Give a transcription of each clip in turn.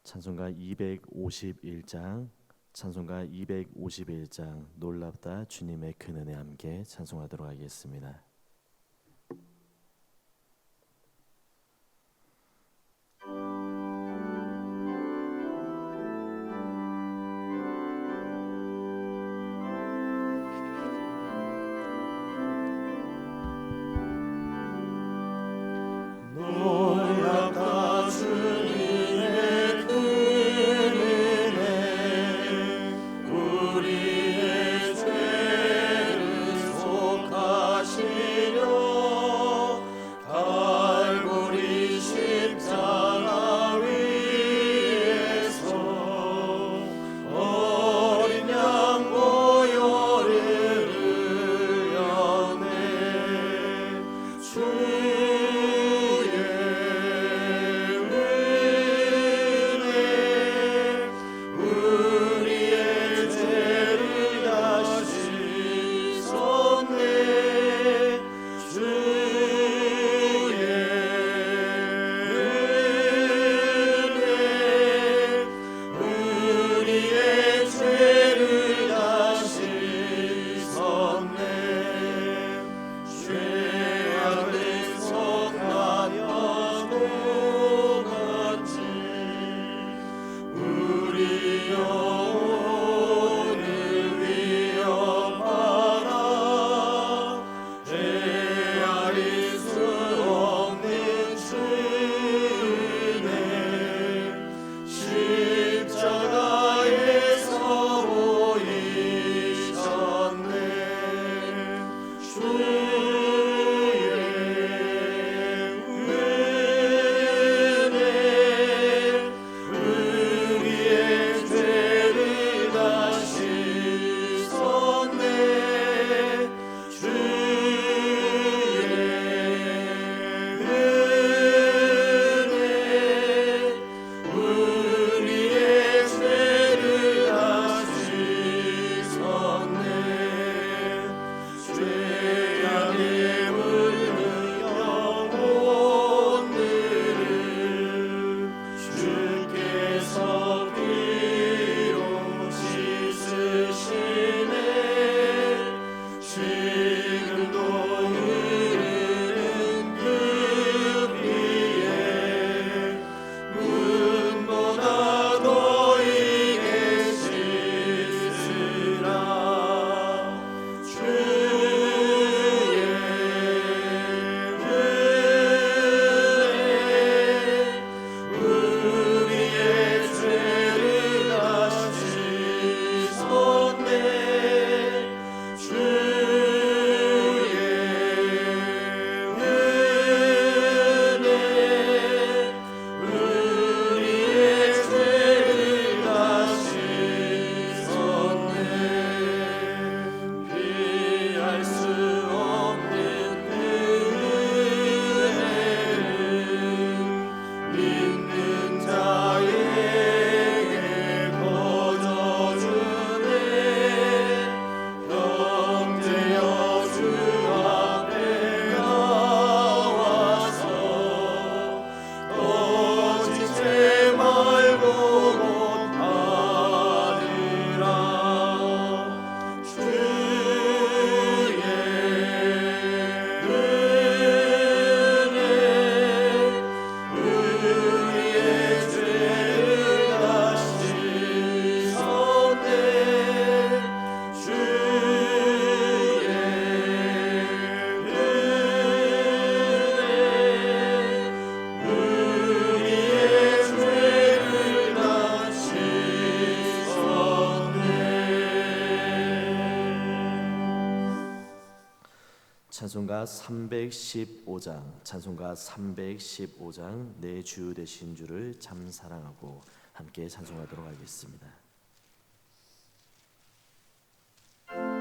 찬송가 251장 찬송가 251장 놀랍다 주님의 큰 은혜 함께 찬송하도록 하겠습니다. 찬송가 315장 내 주 되신 주를 참 사랑하고 함께 찬송하도록 하겠습니다. 그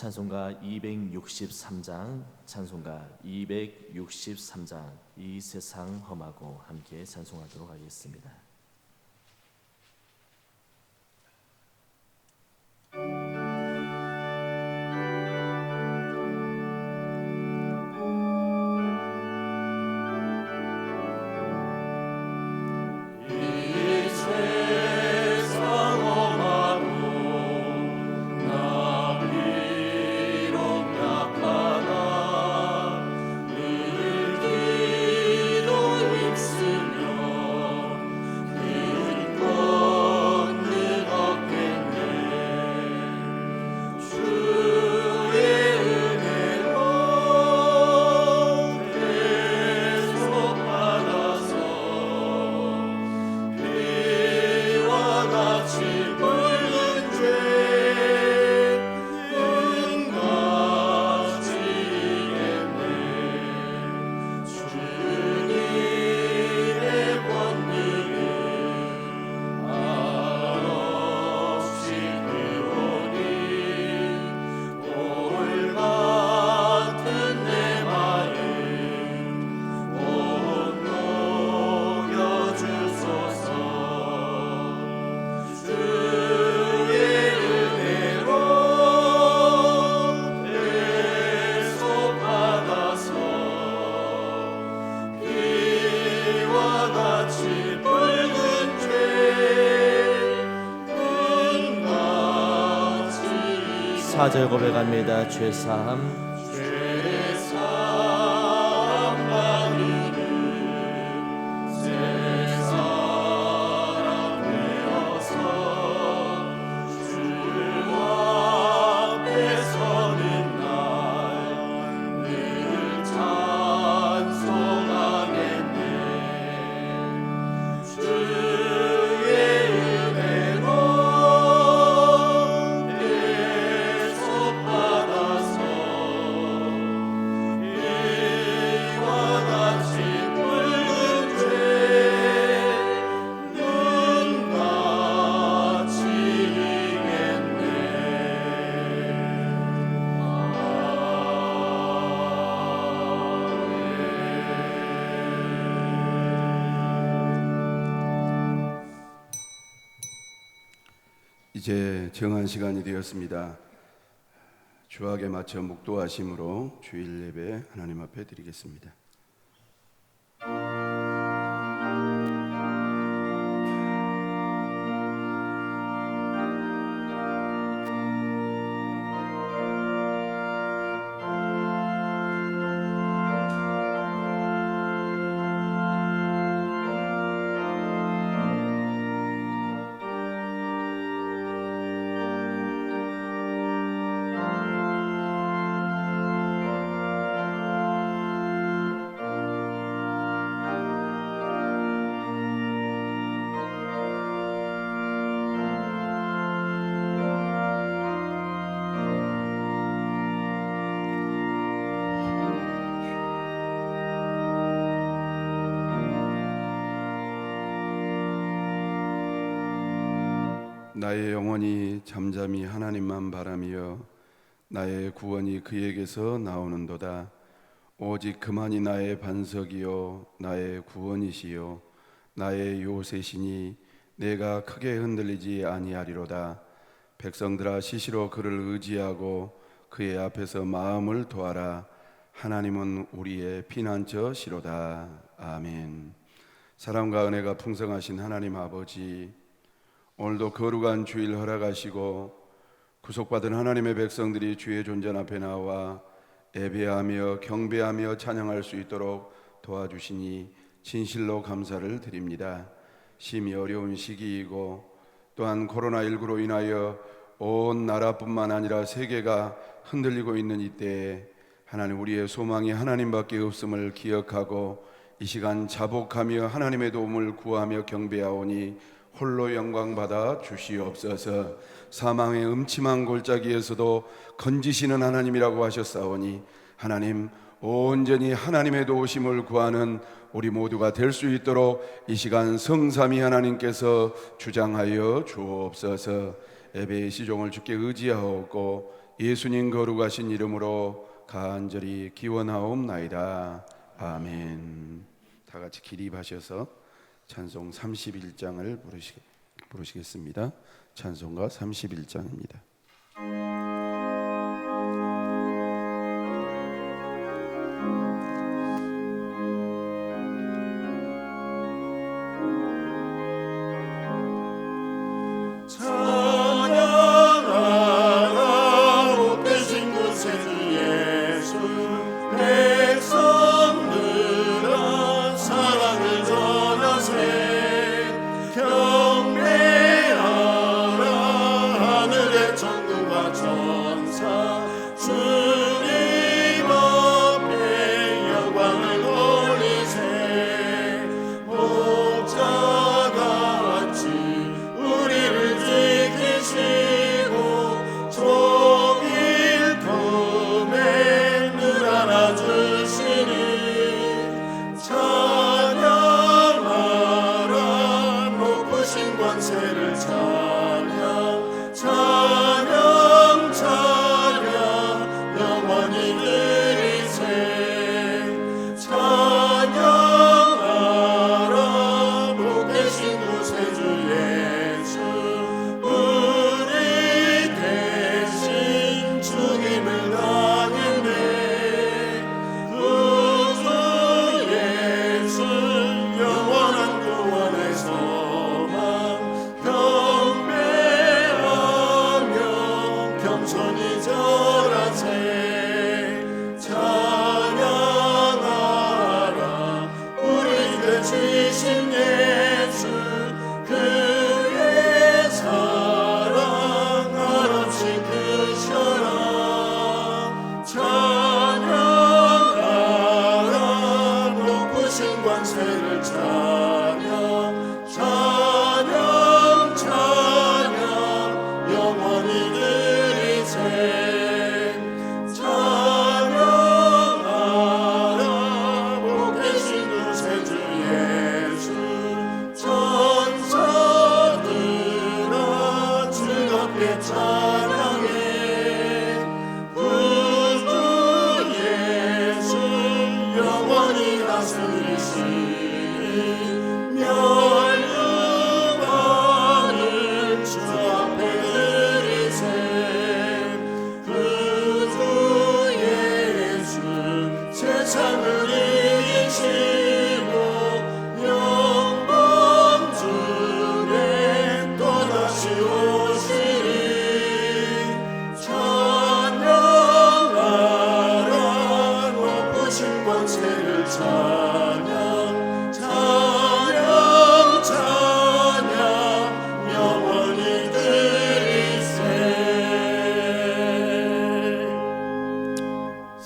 찬송가 263장, 찬송가 263장, 이 세상 험하고 함께 찬송하도록 하겠습니다. 사절 고백합니다. 죄사함 이제 정한 시간이 되었습니다. 주학에 맞춰 묵도하심으로 주일 예배 하나님 앞에 드리겠습니다. 나의 영혼이 잠잠히 하나님만 바라며 나의 구원이 그에게서 나오는도다. 오직 그만이 나의 반석이요 나의 구원이시요 나의 요새시니 내가 크게 흔들리지 아니하리로다. 백성들아 시시로 그를 의지하고 그의 앞에서 마음을 도하라. 하나님은 우리의 피난처시로다. 아멘. 사랑과 은혜가 풍성하신 하나님 아버지, 오늘도 거룩한 주일 허락하시고 구속받은 하나님의 백성들이 주의 존전 앞에 나와 예배하며 경배하며 찬양할 수 있도록 도와주시니 진실로 감사를 드립니다. 심히 어려운 시기이고 또한 코로나19로 인하여 온 나라뿐만 아니라 세계가 흔들리고 있는 이때에 하나님, 우리의 소망이 하나님밖에 없음을 기억하고 이 시간 자복하며 하나님의 도움을 구하며 경배하오니 홀로 영광받아 주시옵소서. 사망의 음침한 골짜기에서도 건지시는 하나님이라고 하셨사오니 하나님, 온전히 하나님의 도우심을 구하는 우리 모두가 될 수 있도록 이 시간 성삼위 하나님께서 주장하여 주옵소서. 예배의 시종을 주께 의지하옵고 예수님 거룩하신 이름으로 간절히 기원하옵나이다. 아멘. 다 같이 기립하셔서 찬송 31장을 부르시겠습니다. 찬송가 31장입니다.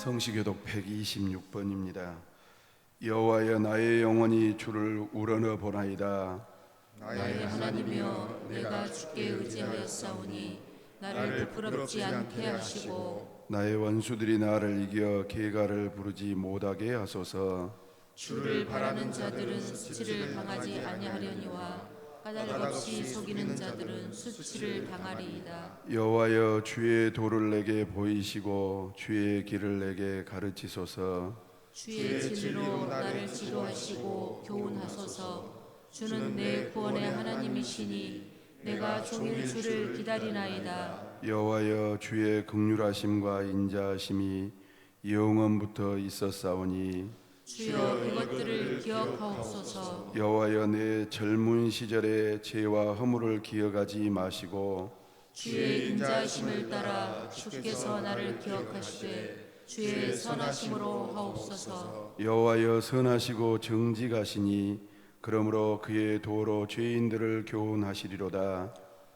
성시교독 126번입니다. 여호와여 나의 영혼이 주를 우러러 보나이다. 나의 하나님이여 내가 주께 의지하였사오니 나를 부끄럽지 않게 하시고 나의 원수들이 나를 이겨 계가를 부르지 못하게 하소서. 주를 바라는 자들은 수치를 당하지 아니하려니와 까닭없이 속이는 자들은 수치를 당하리이다. 여호와여 주의 도를 내게 보이시고 주의 길을 내게 가르치소서. 주의 진리로 나를 지도하시고 교훈하소서. 주는 내 구원의 하나님이시니 내가 종일 주를 기다리나이다. 여호와여 주의 긍휼하심과 인자하심이 영원부터 있었사오니 주여 이것들을 기억하옵소서. 여호와여 내 젊은 시절의 죄와 허물을 기억하지 마시고 주의 인자하심을 따라 주께서 나를 기억하시되 주의 선하심으로 하옵소서. 여호와여 선하시고 정직하시니 그러므로 그의 도로 죄인들을 교훈하시리로다.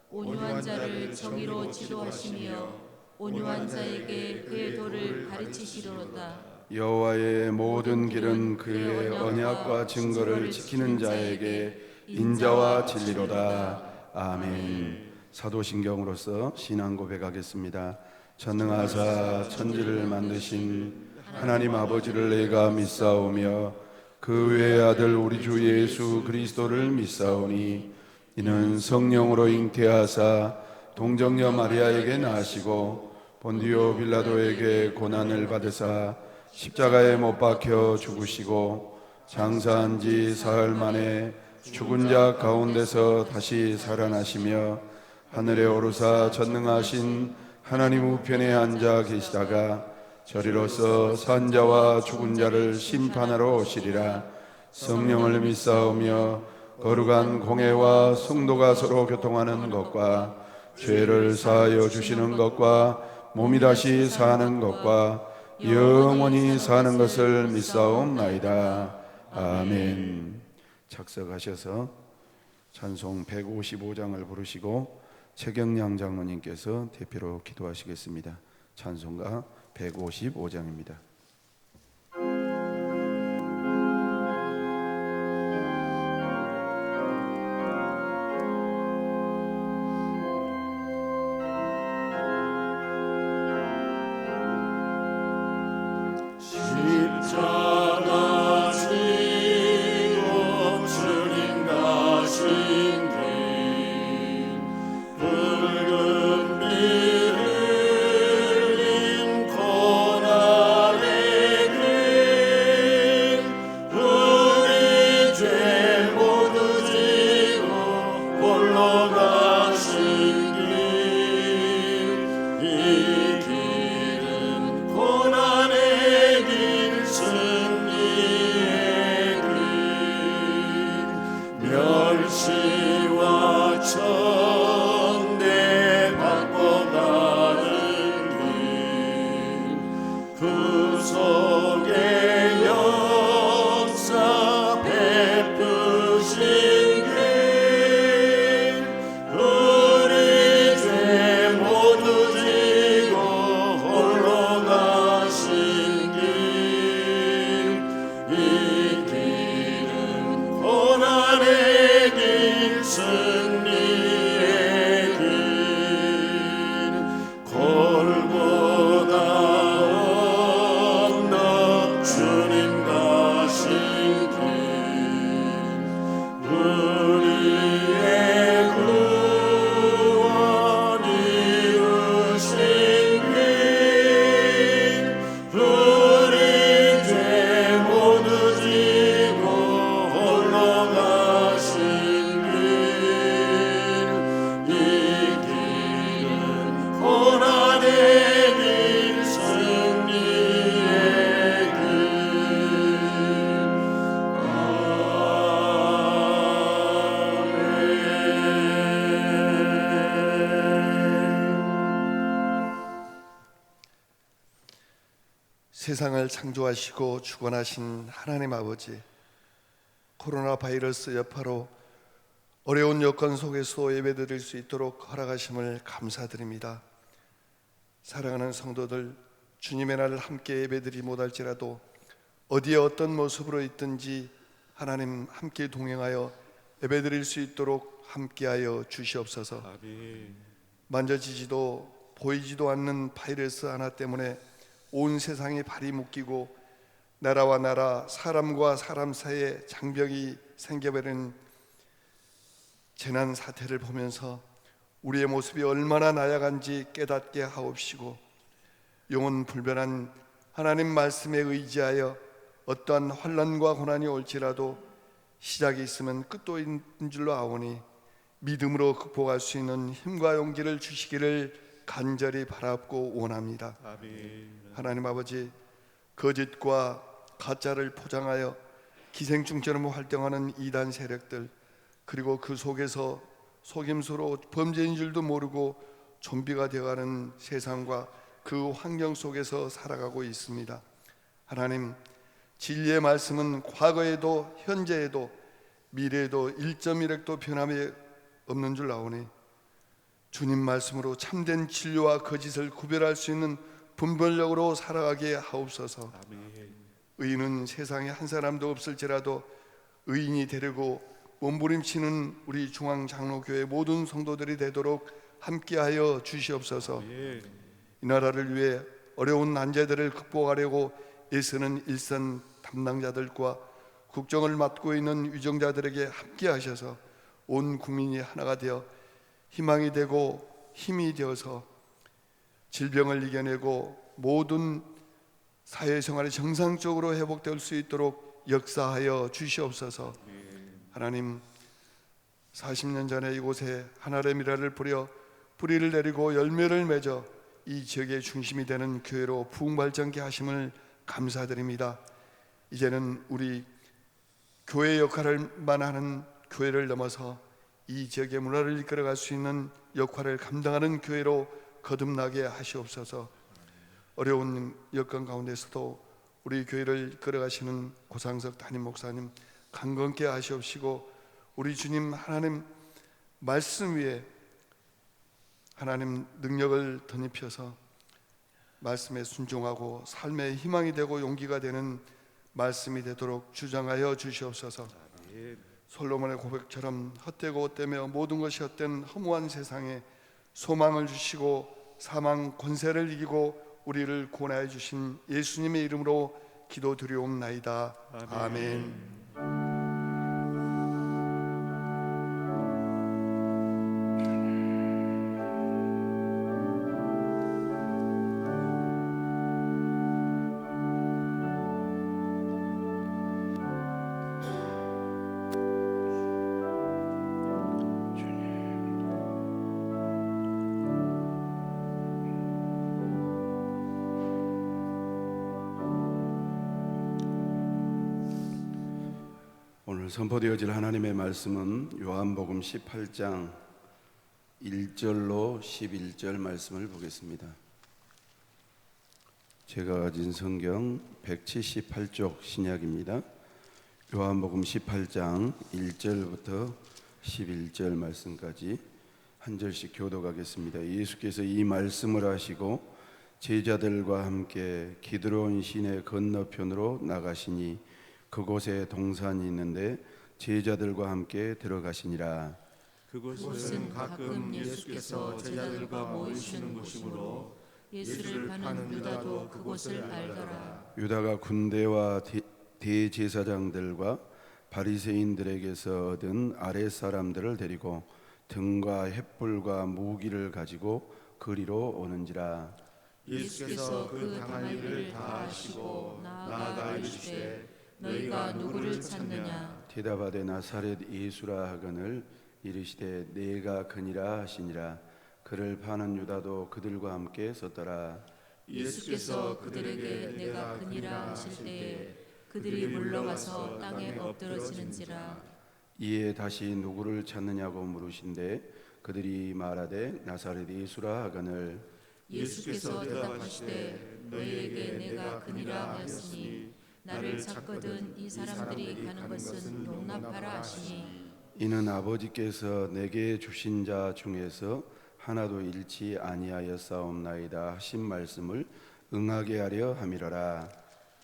온유한 자를 정의로 지도하시며 온유한 자에게 그의 도를 가르치시리로다. 여호와의 모든 길은 그의 언약과 증거를 지키는 자에게 인자와 진리로다. 아멘. 사도신경으로서 신앙 고백하겠습니다. 전능하사 천지를 만드신 하나님 아버지를 내가 믿사오며 그 외의 아들 우리 주 예수 그리스도를 믿사오니 이는 성령으로 잉태하사 동정녀 마리아에게 나시고 본디오 빌라도에게 고난을 받으사 십자가에 못 박혀 죽으시고 장사한 지 사흘 만에 죽은 자 가운데서 다시 살아나시며 하늘에 오르사 전능하신 하나님 우편에 앉아 계시다가 저리로서 산 자와 죽은 자를 심판하러 오시리라. 성령을 믿사오며 거룩한 공회와 성도가 서로 교통하는 것과 죄를 사하여 주시는 것과 몸이 다시 사는 것과 영원히 사는 것을 믿사옵나이다. 아멘. 착석하셔서 찬송 155장을 부르시고 최경량 장로님께서 대표로 기도하시겠습니다. 찬송가 155장입니다. 십자가 지고 주님 가신 길 붉은 피 흘린 고난의 길 우리 죄 모두 지고 홀로 가신 길 이 길은 고난의 승리의 길 멸시와 천대 받고 가는 길 그 속에 역사 베푸신 길 우리 죄 모두 지고 홀로 가신 길 이 길은 고난의 길 승리의 길 골고다 언덕 주님 가신 길 우리의 구원 이루신 길 우리 죄 모두 지고 홀로 가신 길 이 길은 고난의 길 승리의 길 세상을 창조하시고 주관하신 하나님 아버지, 코로나 바이러스 여파로 어려운 여건 속에서 예배드릴 수 있도록 허락하심을 감사드립니다. 사랑하는 성도들, 주님의 날 함께 예배드리지 못할지라도 어디에 어떤 모습으로 있든지 하나님 함께 동행하여 예배드릴 수 있도록 함께하여 주시옵소서. 만져지지도 보이지도 않는 바이러스 하나 때문에 온 세상이 발이 묶이고 나라와 나라, 사람과 사람 사이에 장벽이 생겨버린 재난 사태를 보면서 우리의 모습이 얼마나 나약한지 깨닫게 하옵시고, 영원 불변한 하나님 말씀에 의지하여 어떠한 환난과 고난이 올지라도 시작이 있으면 끝도 있는 줄로 아오니 믿음으로 극복할 수 있는 힘과 용기를 주시기를 간절히 바라옵고 원합니다. 하나님 아버지, 거짓과 가짜를 포장하여 기생충처럼 활동하는 이단 세력들, 그리고 그 속에서 속임수로 범죄인 줄도 모르고 좀비가 되어가는 세상과 그 환경 속에서 살아가고 있습니다. 하나님, 진리의 말씀은 과거에도 현재에도 미래에도 1.1핵도 변함이 없는 줄 아오니 주님 말씀으로 참된 진리와 거짓을 구별할 수 있는 분별력으로 살아가게 하옵소서. 의인은 세상에 한 사람도 없을지라도 의인이 되려고 몸부림치는 우리 중앙장로교회 모든 성도들이 되도록 함께하여 주시옵소서. 이 나라를 위해 어려운 난제들을 극복하려고 애쓰는 일선 담당자들과 국정을 맡고 있는 위정자들에게 함께하셔서 온 국민이 하나가 되어 희망이 되고 힘이 되어서 질병을 이겨내고 모든 사회생활이 정상적으로 회복될 수 있도록 역사하여 주시옵소서. 하나님, 40년 전에 이곳에 하나님의 미라를 뿌려 뿌리를 내리고 열매를 맺어 이 지역의 중심이 되는 교회로 부흥발전케 하심을 감사드립니다. 이제는 우리 교회 역할만 하는 교회를 넘어서 이 지역의 문화를 이끌어갈 수 있는 역할을 감당하는 교회로 거듭나게 하시옵소서. 어려운 여건 가운데서도 우리 교회를 이끌어가시는 고상석 담임 목사님 강건케 하시옵시고, 우리 주님 하나님 말씀 위에 하나님 능력을 덧입혀서 말씀에 순종하고 삶의 희망이 되고 용기가 되는 말씀이 되도록 주장하여 주시옵소서. 솔로몬의 고백처럼 헛되고 헛되며 모든 것이 헛된 허무한 세상에 소망을 주시고 사망 권세를 이기고 우리를 구원하여 주신 예수님의 이름으로 기도드리옵나이다. 아멘. 오늘 선포되어질 하나님의 말씀은 요한복음 18장 1절로 11절 말씀을 보겠습니다. 제가 가진 성경 178쪽 신약입니다. 요한복음 18장 1절부터 11절 말씀까지 한 절씩 교독하겠습니다. 예수께서 이 말씀을 하시고 제자들과 함께 기드론 시내 건너편으로 나가시니 그곳에 동산이 있는데 제자들과 함께 들어가시니라. 그곳은 가끔 예수께서 제자들과 모이시는 곳이므로 예수를 파는 유다도 그곳을 알더라. 유다가 군대와 대제사장들과 바리새인들에게서 얻은 아랫사람들을 데리고 등과 횃불과 무기를 가지고 그리로 오는지라. 예수께서 그 당할 일을 다 아시고 나아가 이르시되 너희가 누구를 찾느냐? 대답하되 나사렛 예수라 하거늘 이르시되 내가 그니라 하시니라. 그를 파는 유다도 그들과 함께 섰더라. 예수께서 그들에게 내가 그니라 하실 때에 그들이 물러가서 땅에 엎드러지는지라. 이에 다시 누구를 찾느냐고 물으신데 그들이 말하되 나사렛 예수라 하거늘. 예수께서 대답하시되 너희에게 내가 그니라 하였으니 나를 찾거든 이 사람들이 가는 것은 용납하라 하시니. 이는 아버지께서 내게 주신 자 중에서 하나도 잃지 아니하였사옵나이다 하신 말씀을 응하게 하려 함이로라.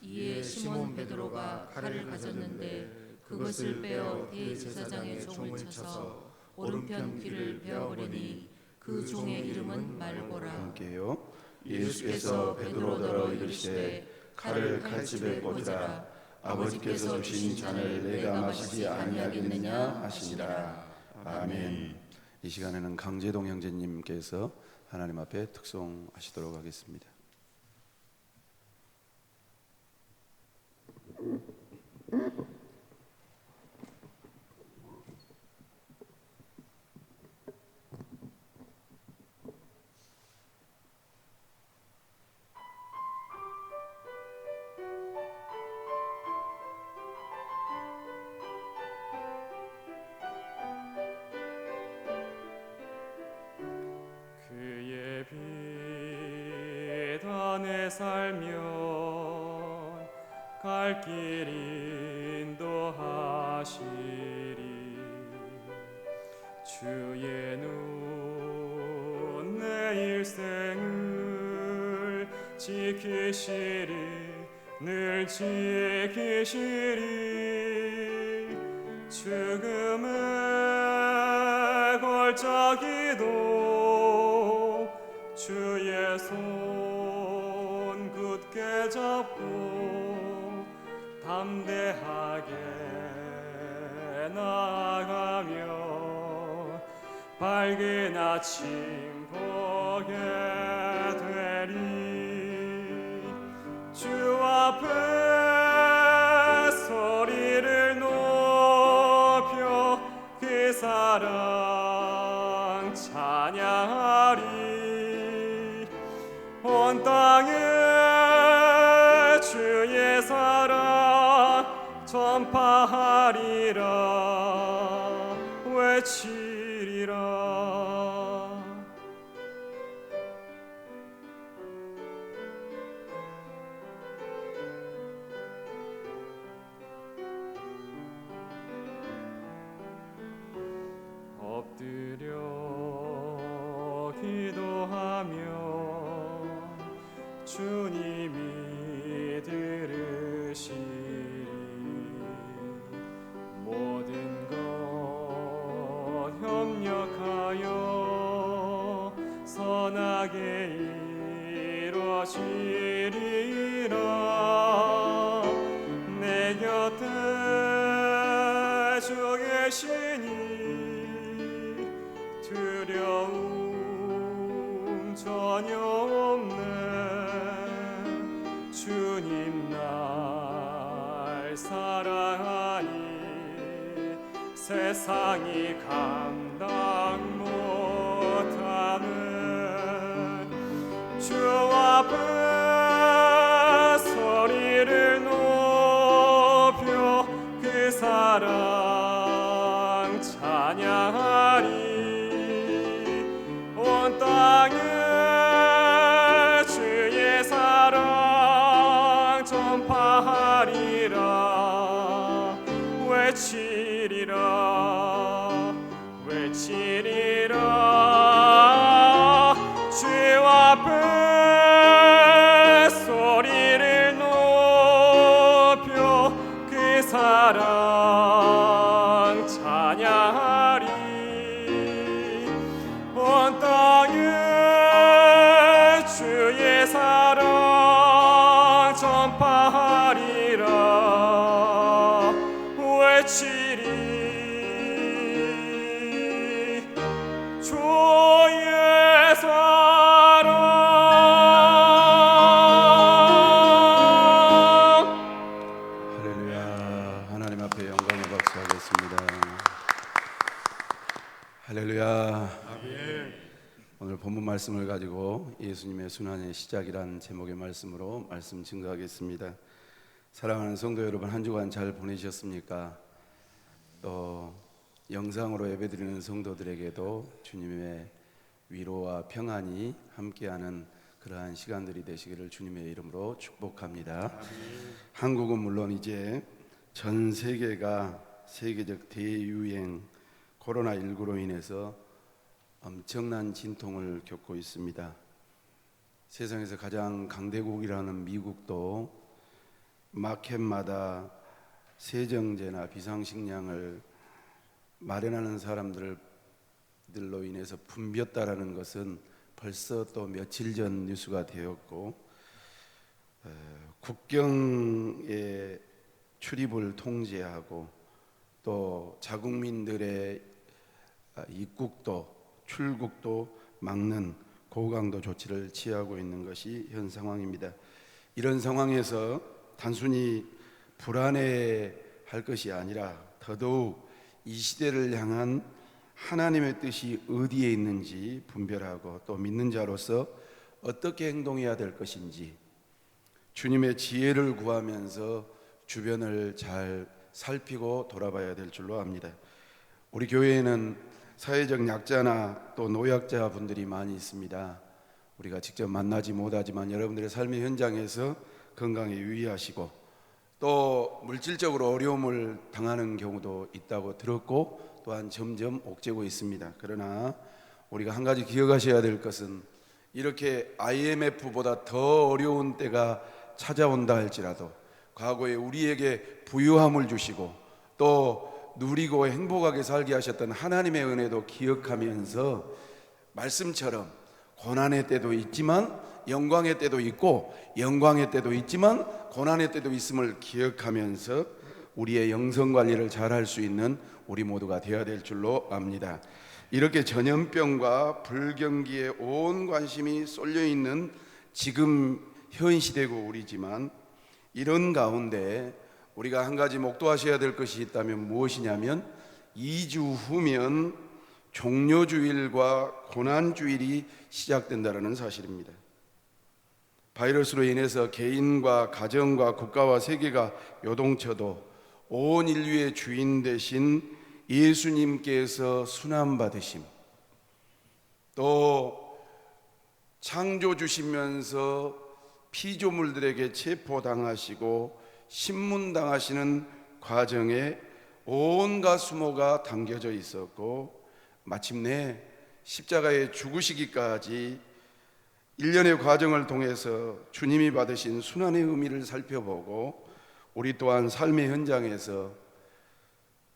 이에 시몬 베드로가 칼을 가졌는데 그것을 빼어 대제사장의 종을 쳐서 오른편 귀를 베어버리니 그 종의 이름은 말고라. 함께요. 예수께서 베드로더러 이르시되 칼을 칼집에 꽂으라. 아버지께서 주신 잔을 내가 마시지 아니하겠느냐 하시니라. 아멘. 이 시간에는 강재동 형제님께서 하나님 앞에 특송하시도록 하겠습니다. 그의 빛 안에 살면 갈 길 인도하시리. 주의 눈 내 일생을 지키시리. 늘 지키시리. 죽음의 골짜기도 주의 손 굳게 잡고 담대하게 나아가며 밝은 아침 서게 되리. 주 앞에 소리를 높여 그 사랑 찬양하리. 온 땅에 주의 사랑 전파하리라 외치리라. 엎드려 기도하며 주님이 들으시리. 모든 것 협력하여 선하게 이루어지리라. 내 곁에 주 계시니 두려움 전혀 없네. 주님 날 사랑하니 세상이 감당 못하는. 주 앞에 소리를 높여 그 사랑 찬양하리. 온 땅에 주의 사랑 전파하리라 외치리라 외치리라. 주 앞에 소리를 높여 그 사랑 찬양하리. 온 땅에 주의 사랑 전파하리라 외치리. 주의 사랑. 할렐루야. 하나님 앞에 영광의 박수하겠습니다. 할렐루야. 오늘 본문 말씀을 가지고 예수님의 순환의 시작이란 제목의 말씀으로 말씀 증거하겠습니다. 사랑하는 성도 여러분, 한 주간 잘 보내셨습니까? 또 영상으로 예배드리는 성도들에게도 주님의 위로와 평안이 함께하는 그러한 시간들이 되시기를 주님의 이름으로 축복합니다. 한국은 물론 이제 전 세계가 세계적 대유행 코로나19로 인해서 엄청난 진통을 겪고 있습니다. 세상에서 가장 강대국이라는 미국도 마켓마다 세정제나 비상식량을 마련하는 사람들로 인해서 붐볐다라는 것은 벌써 또 며칠 전 뉴스가 되었고, 국경의 출입을 통제하고 또 자국민들의 입국도 출국도 막는 고강도 조치를 취하고 있는 것이 현 상황입니다. 이런 상황에서 단순히 불안해할 것이 아니라 더더욱 이 시대를 향한 하나님의 뜻이 어디에 있는지 분별하고 또 믿는 자로서 어떻게 행동해야 될 것인지 주님의 지혜를 구하면서 주변을 잘 살피고 돌아봐야 될 줄로 압니다. 우리 교회에는 사회적 약자나 또 노약자 분들이 많이 있습니다. 우리가 직접 만나지 못하지만 여러분들의 삶의 현장에서 건강에 유의하시고 또 물질적으로 어려움을 당하는 경우도 있다고 들었고 또한 점점 옥죄고 있습니다. 그러나 우리가 한 가지 기억하셔야 될 것은 이렇게 IMF보다 더 어려운 때가 찾아온다 할지라도 과거에 우리에게 부유함을 주시고 또 누리고 행복하게 살게 하셨던 하나님의 은혜도 기억하면서 말씀처럼 고난의 때도 있지만 영광의 때도 있고 영광의 때도 있지만 고난의 때도 있음을 기억하면서 우리의 영성 관리를 잘 할 수 있는 우리 모두가 되어야 될 줄로 압니다. 이렇게 전염병과 불경기에 온 관심이 쏠려 있는 지금 현 시대고 우리지만, 이런 가운데 우리가 한 가지 목도하셔야 될 것이 있다면 무엇이냐면 2주 후면 종료주일과 고난주일이 시작된다는 사실입니다. 바이러스로 인해서 개인과 가정과 국가와 세계가 요동쳐도 온 인류의 주인 되신 예수님께서 순환받으심, 또 창조 주시면서 피조물들에게 체포당하시고 신문당하시는 과정에 온갖 수모가 담겨져 있었고, 마침내 십자가에 죽으시기까지 일련의 과정을 통해서 주님이 받으신 순환의 의미를 살펴보고, 우리 또한 삶의 현장에서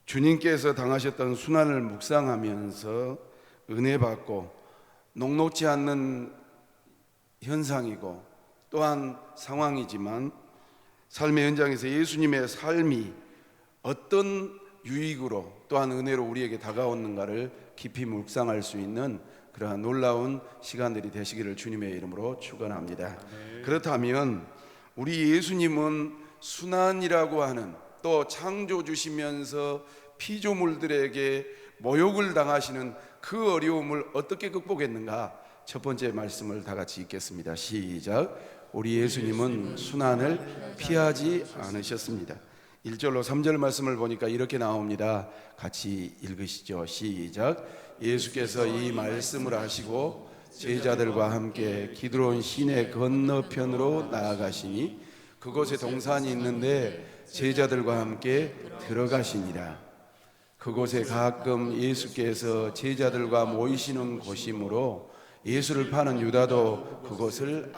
주님께서 당하셨던 순환을 묵상하면서 은혜 받고, 녹록지 않는 현상이고 또한 상황이지만 삶의 현장에서 예수님의 삶이 어떤 유익으로 또한 은혜로 우리에게 다가오는가를 깊이 묵상할 수 있는 그러한 놀라운 시간들이 되시기를 주님의 이름으로 축원합니다. 그렇다면 우리 예수님은 순환이라고 하는, 또 창조 주시면서 피조물들에게 모욕을 당하시는 그 어려움을 어떻게 극복했는가? 첫 번째 말씀을 다 같이 읽겠습니다. 시작. 우리 예수님은 순환을 피하지 않으셨습니다. 1절로 3절 말씀을 보니까 이렇게 나옵니다. 같이 읽으시죠. 시작. 예수께서 이 말씀을 하시고 제자들과 함께 기드론 시내 건너편으로 나아가시니 그곳에 동산이 있는데 제자들과 함께 들어가시니라. 그곳에 가끔 예수께서 제자들과 모이시는 곳이므로 예수를 파는 유다도 그곳을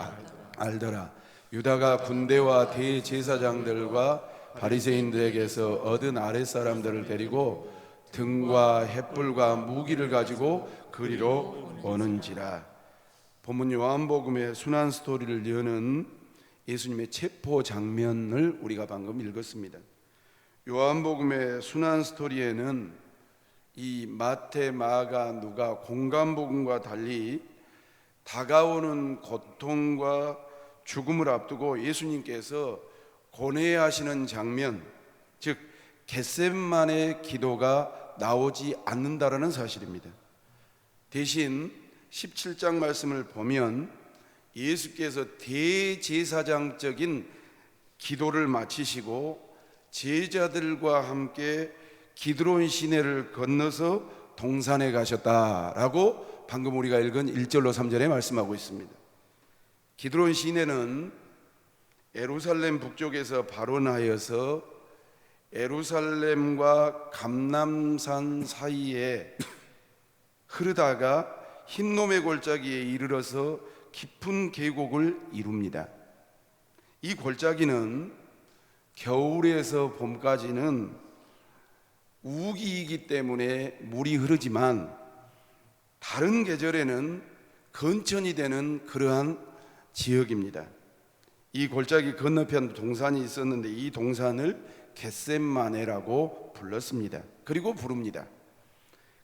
알더라. 유다가 군대와 대제사장들과 바리새인들에게서 얻은 아랫사람들을 데리고 등과 횃불과 무기를 가지고 그리로 오는지라. 본문 요한복음의 순환 스토리를 여는 예수님의 체포 장면을 우리가 방금 읽었습니다. 요한복음의 순환 스토리에는 이 마태, 마가, 누가 공간복음과 달리 다가오는 고통과 죽음을 앞두고 예수님께서 고뇌하시는 장면, 즉 겟세마네 기도가 나오지 않는다라는 사실입니다. 대신 17장 말씀을 보면 예수께서 대제사장적인 기도를 마치시고 제자들과 함께 기드론 시내를 건너서 동산에 가셨다라고 방금 우리가 읽은 1절로 3절에 말씀하고 있습니다. 기드론 시내는 예루살렘 북쪽에서 발원하여서 예루살렘과 감람산 사이에 흐르다가 흰놈의 골짜기에 이르러서 깊은 계곡을 이룹니다. 이 골짜기는 겨울에서 봄까지는 우기이기 때문에 물이 흐르지만 다른 계절에는 건천이 되는 그러한 지역입니다. 이 골짜기 건너편 동산이 있었는데 이 동산을 겟세마네라고 불렀습니다. 그리고 부릅니다.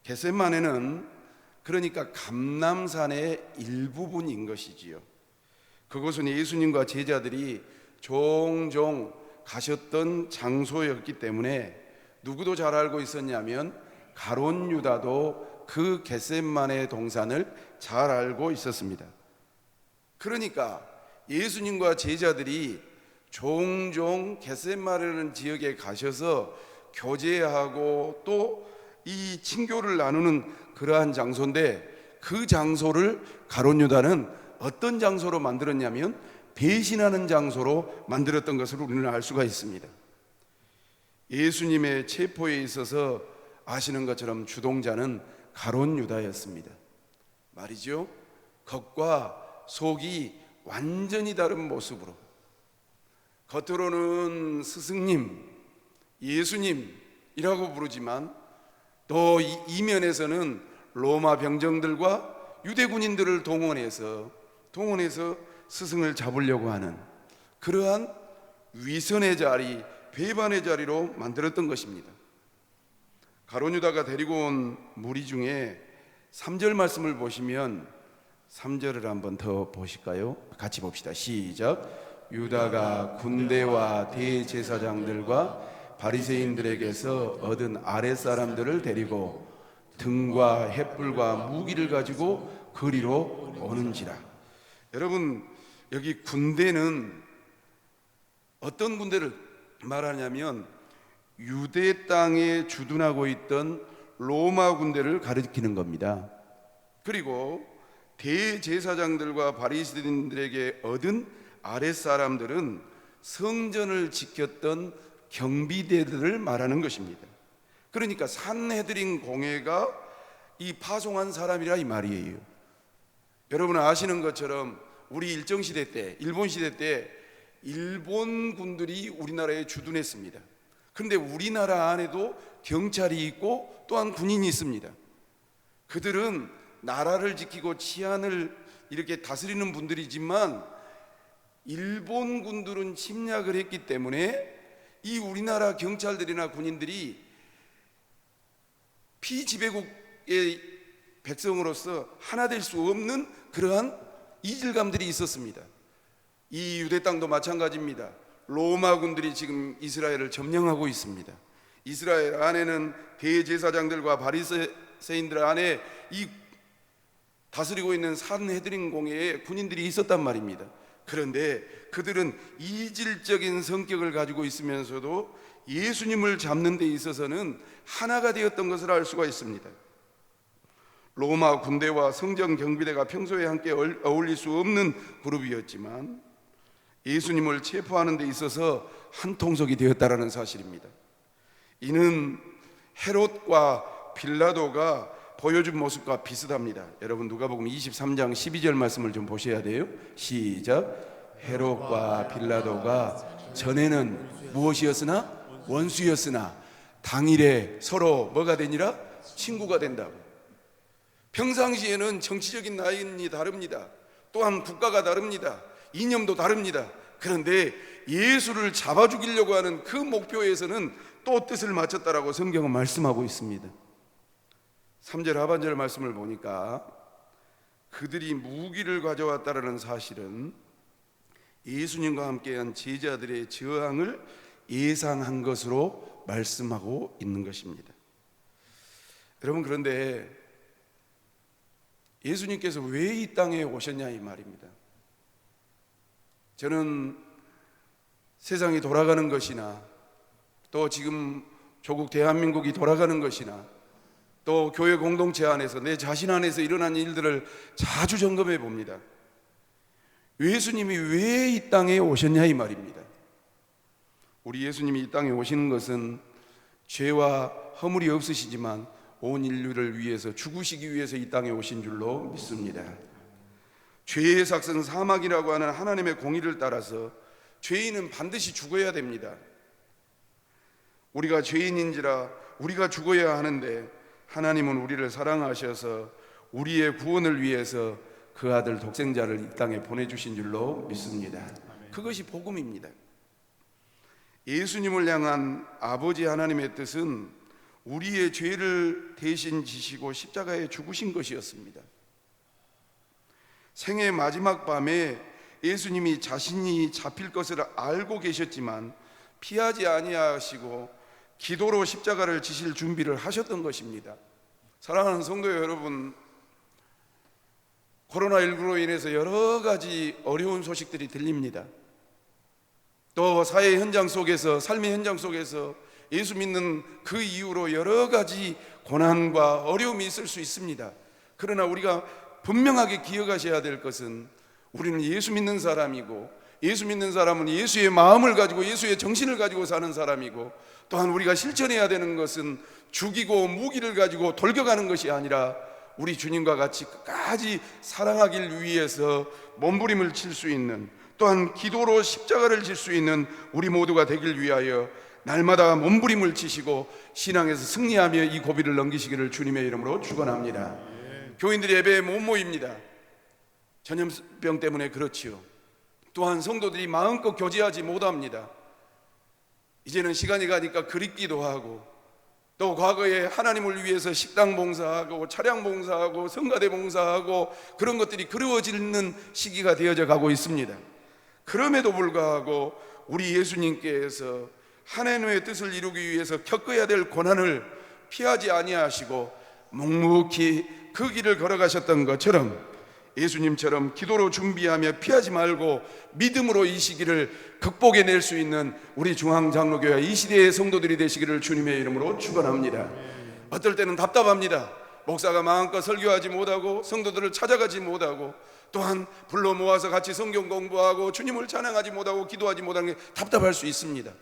겟세마네는 그러니까 감람산의 일부분인 것이지요. 그곳은 예수님과 제자들이 종종 가셨던 장소였기 때문에 누구도 잘 알고 있었냐면 가룟 유다도 그 겟세마네 동산을 잘 알고 있었습니다. 그러니까 예수님과 제자들이 종종 겟세마네라는 지역에 가셔서 교제하고 또 이 친교를 나누는 그러한 장소인데, 그 장소를 가룟 유다는 어떤 장소로 만들었냐면 배신하는 장소로 만들었던 것으로 우리는 알 수가 있습니다. 예수님의 체포에 있어서 아시는 것처럼 주동자는 가룟 유다였습니다. 말이죠. 겉과 속이 완전히 다른 모습으로, 겉으로는 스승님, 예수님이라고 부르지만 또 이면에서는 로마 병정들과 유대 군인들을 동원해서 스승을 잡으려고 하는 그러한 위선의 자리, 배반의 자리로 만들었던 것입니다. 가룟 유다가 데리고 온 무리 중에 3절 말씀을 보시면 3절을 한번 더 보실까요? 같이 봅시다. 시작. 유다가 군대와 대제사장들과 바리새인들에게서 얻은 아랫사람들을 데리고 등과 횃불과 무기를 가지고 거리로 오는지라. 여러분, 여기 군대는 어떤 군대를 말하냐면 유대 땅에 주둔하고 있던 로마 군대를 가리키는 겁니다. 그리고 대제사장들과 바리새인들에게 얻은 아랫사람들은 성전을 지켰던 경비대들을 말하는 것입니다. 그러니까 산헤드린 공회가 이 파송한 사람이라 이 말이에요. 여러분 아시는 것처럼 우리 일정시대 때, 일본 시대 때 일본 군들이 우리나라에 주둔했습니다. 그런데 우리나라 안에도 경찰이 있고 또한 군인이 있습니다. 그들은 나라를 지키고 치안을 이렇게 다스리는 분들이지만 일본 군들은 침략을 했기 때문에 이 우리나라 경찰들이나 군인들이 피지배국의 백성으로서 하나 될 수 없는 그러한 이질감들이 있었습니다. 이 유대 땅도 마찬가지입니다. 로마 군들이 지금 이스라엘을 점령하고 있습니다. 이스라엘 안에는 대제사장들과 바리새인들 안에 이 다스리고 있는 산헤드린 공회에 군인들이 있었단 말입니다. 그런데 그들은 이질적인 성격을 가지고 있으면서도 예수님을 잡는 데 있어서는 하나가 되었던 것을 알 수가 있습니다. 로마 군대와 성전 경비대가 평소에 함께 어울릴 수 없는 그룹이었지만 예수님을 체포하는 데 있어서 한 통속이 되었다라는 사실입니다. 이는 헤롯과 빌라도가 보여준 모습과 비슷합니다. 여러분 누가복음 23장 12절 말씀을 좀 보셔야 돼요. 시작. 헤롯과 빌라도가 전에는 무엇이었으나 원수였으나 당일에 서로 뭐가 되니라? 친구가 된다고. 평상시에는 정치적인 라인이 다릅니다. 또한 국가가 다릅니다. 이념도 다릅니다. 그런데 예수를 잡아 죽이려고 하는 그 목표에서는 또 뜻을 맞췄다라고 성경은 말씀하고 있습니다. 3절 하반절 말씀을 보니까 그들이 무기를 가져왔다라는 사실은 예수님과 함께한 제자들의 저항을 예상한 것으로 말씀하고 있는 것입니다. 여러분 그런데 예수님께서 왜 이 땅에 오셨냐 이 말입니다. 저는 세상이 돌아가는 것이나 또 지금 조국 대한민국이 돌아가는 것이나 또 교회 공동체 안에서 내 자신 안에서 일어난 일들을 자주 점검해 봅니다. 예수님이 왜 이 땅에 오셨냐 이 말입니다. 우리 예수님이 이 땅에 오시는 것은 죄와 허물이 없으시지만 온 인류를 위해서 죽으시기 위해서 이 땅에 오신 줄로 믿습니다. 죄의 삭은 사막이라고 하는 하나님의 공의를 따라서 죄인은 반드시 죽어야 됩니다. 우리가 죄인인지라 우리가 죽어야 하는데 하나님은 우리를 사랑하셔서 우리의 구원을 위해서 그 아들 독생자를 이 땅에 보내주신 줄로 믿습니다. 그것이 복음입니다. 예수님을 향한 아버지 하나님의 뜻은 우리의 죄를 대신 지시고 십자가에 죽으신 것이었습니다. 생애 마지막 밤에 예수님이 자신이 잡힐 것을 알고 계셨지만 피하지 아니하시고 기도로 십자가를 지실 준비를 하셨던 것입니다. 사랑하는 성도 여러분, 코로나19로 인해서 여러 가지 어려운 소식들이 들립니다. 또 사회 현장 속에서, 삶의 현장 속에서 예수 믿는 그 이후로 여러 가지 고난과 어려움이 있을 수 있습니다. 그러나 우리가 분명하게 기억하셔야 될 것은 우리는 예수 믿는 사람이고, 예수 믿는 사람은 예수의 마음을 가지고 예수의 정신을 가지고 사는 사람이고, 또한 우리가 실천해야 되는 것은 죽이고 무기를 가지고 돌격하는 것이 아니라 우리 주님과 같이 끝까지 사랑하길 위해서 몸부림을 칠 수 있는, 또한 기도로 십자가를 질 수 있는 우리 모두가 되길 위하여 날마다 몸부림을 치시고 신앙에서 승리하며 이 고비를 넘기시기를 주님의 이름으로 축원합니다. 교인들이 예배에 못 모입니다. 전염병 때문에 그렇지요. 또한 성도들이 마음껏 교제하지 못합니다. 이제는 시간이 가니까 그립기도 하고 또 과거에 하나님을 위해서 식당 봉사하고 차량 봉사하고 성가대 봉사하고 그런 것들이 그리워지는 시기가 되어져 가고 있습니다. 그럼에도 불구하고 우리 예수님께서 하나님의 뜻을 이루기 위해서 겪어야 될 고난을 피하지 아니하시고 묵묵히 그 길을 걸어가셨던 것처럼 예수님처럼 기도로 준비하며 피하지 말고 믿음으로 이 시기를 극복해낼 수 있는 우리 중앙장로교회 이 시대의 성도들이 되시기를 주님의 이름으로 축원합니다. 어떨 때는 답답합니다. 목사가 마음껏 설교하지 못하고 성도들을 찾아가지 못하고 또한 불러 모아서 같이 성경 공부하고 주님을 찬양하지 못하고 기도하지 못하는 게 답답할 수 있습니다.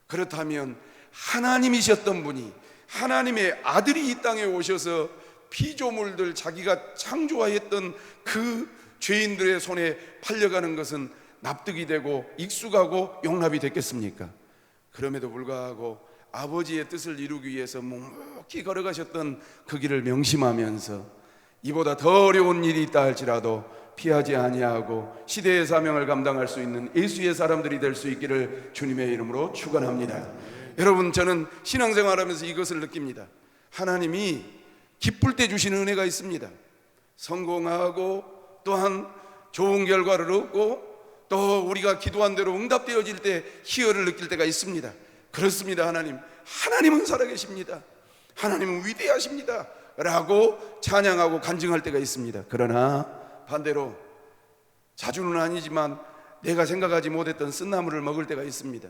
그렇다면 하나님이셨던 분이 하나님의 아들이 이 땅에 오셔서 피조물들 자기가 창조하였던 그 죄인들의 손에 팔려가는 것은 납득이 되고 익숙하고 용납이 됐겠습니까? 그럼에도 불구하고 아버지의 뜻을 이루기 위해서 묵묵히 걸어가셨던 그 길을 명심하면서 이보다 더 어려운 일이 있다 할지라도 피하지 아니하고 시대의 사명을 감당할 수 있는 예수의 사람들이 될 수 있기를 주님의 이름으로 축원합니다. 여러분, 저는 신앙생활하면서 이것을 느낍니다. 하나님이 기쁠 때 주시는 은혜가 있습니다. 성공하고 또한 좋은 결과를 얻고 또 우리가 기도한 대로 응답되어질 때 희열을 느낄 때가 있습니다. 그렇습니다. 하나님은 살아계십니다. 하나님은 위대하십니다 라고 찬양하고 간증할 때가 있습니다. 그러나 반대로 자주는 아니지만 내가 생각하지 못했던 쓴나물을 먹을 때가 있습니다.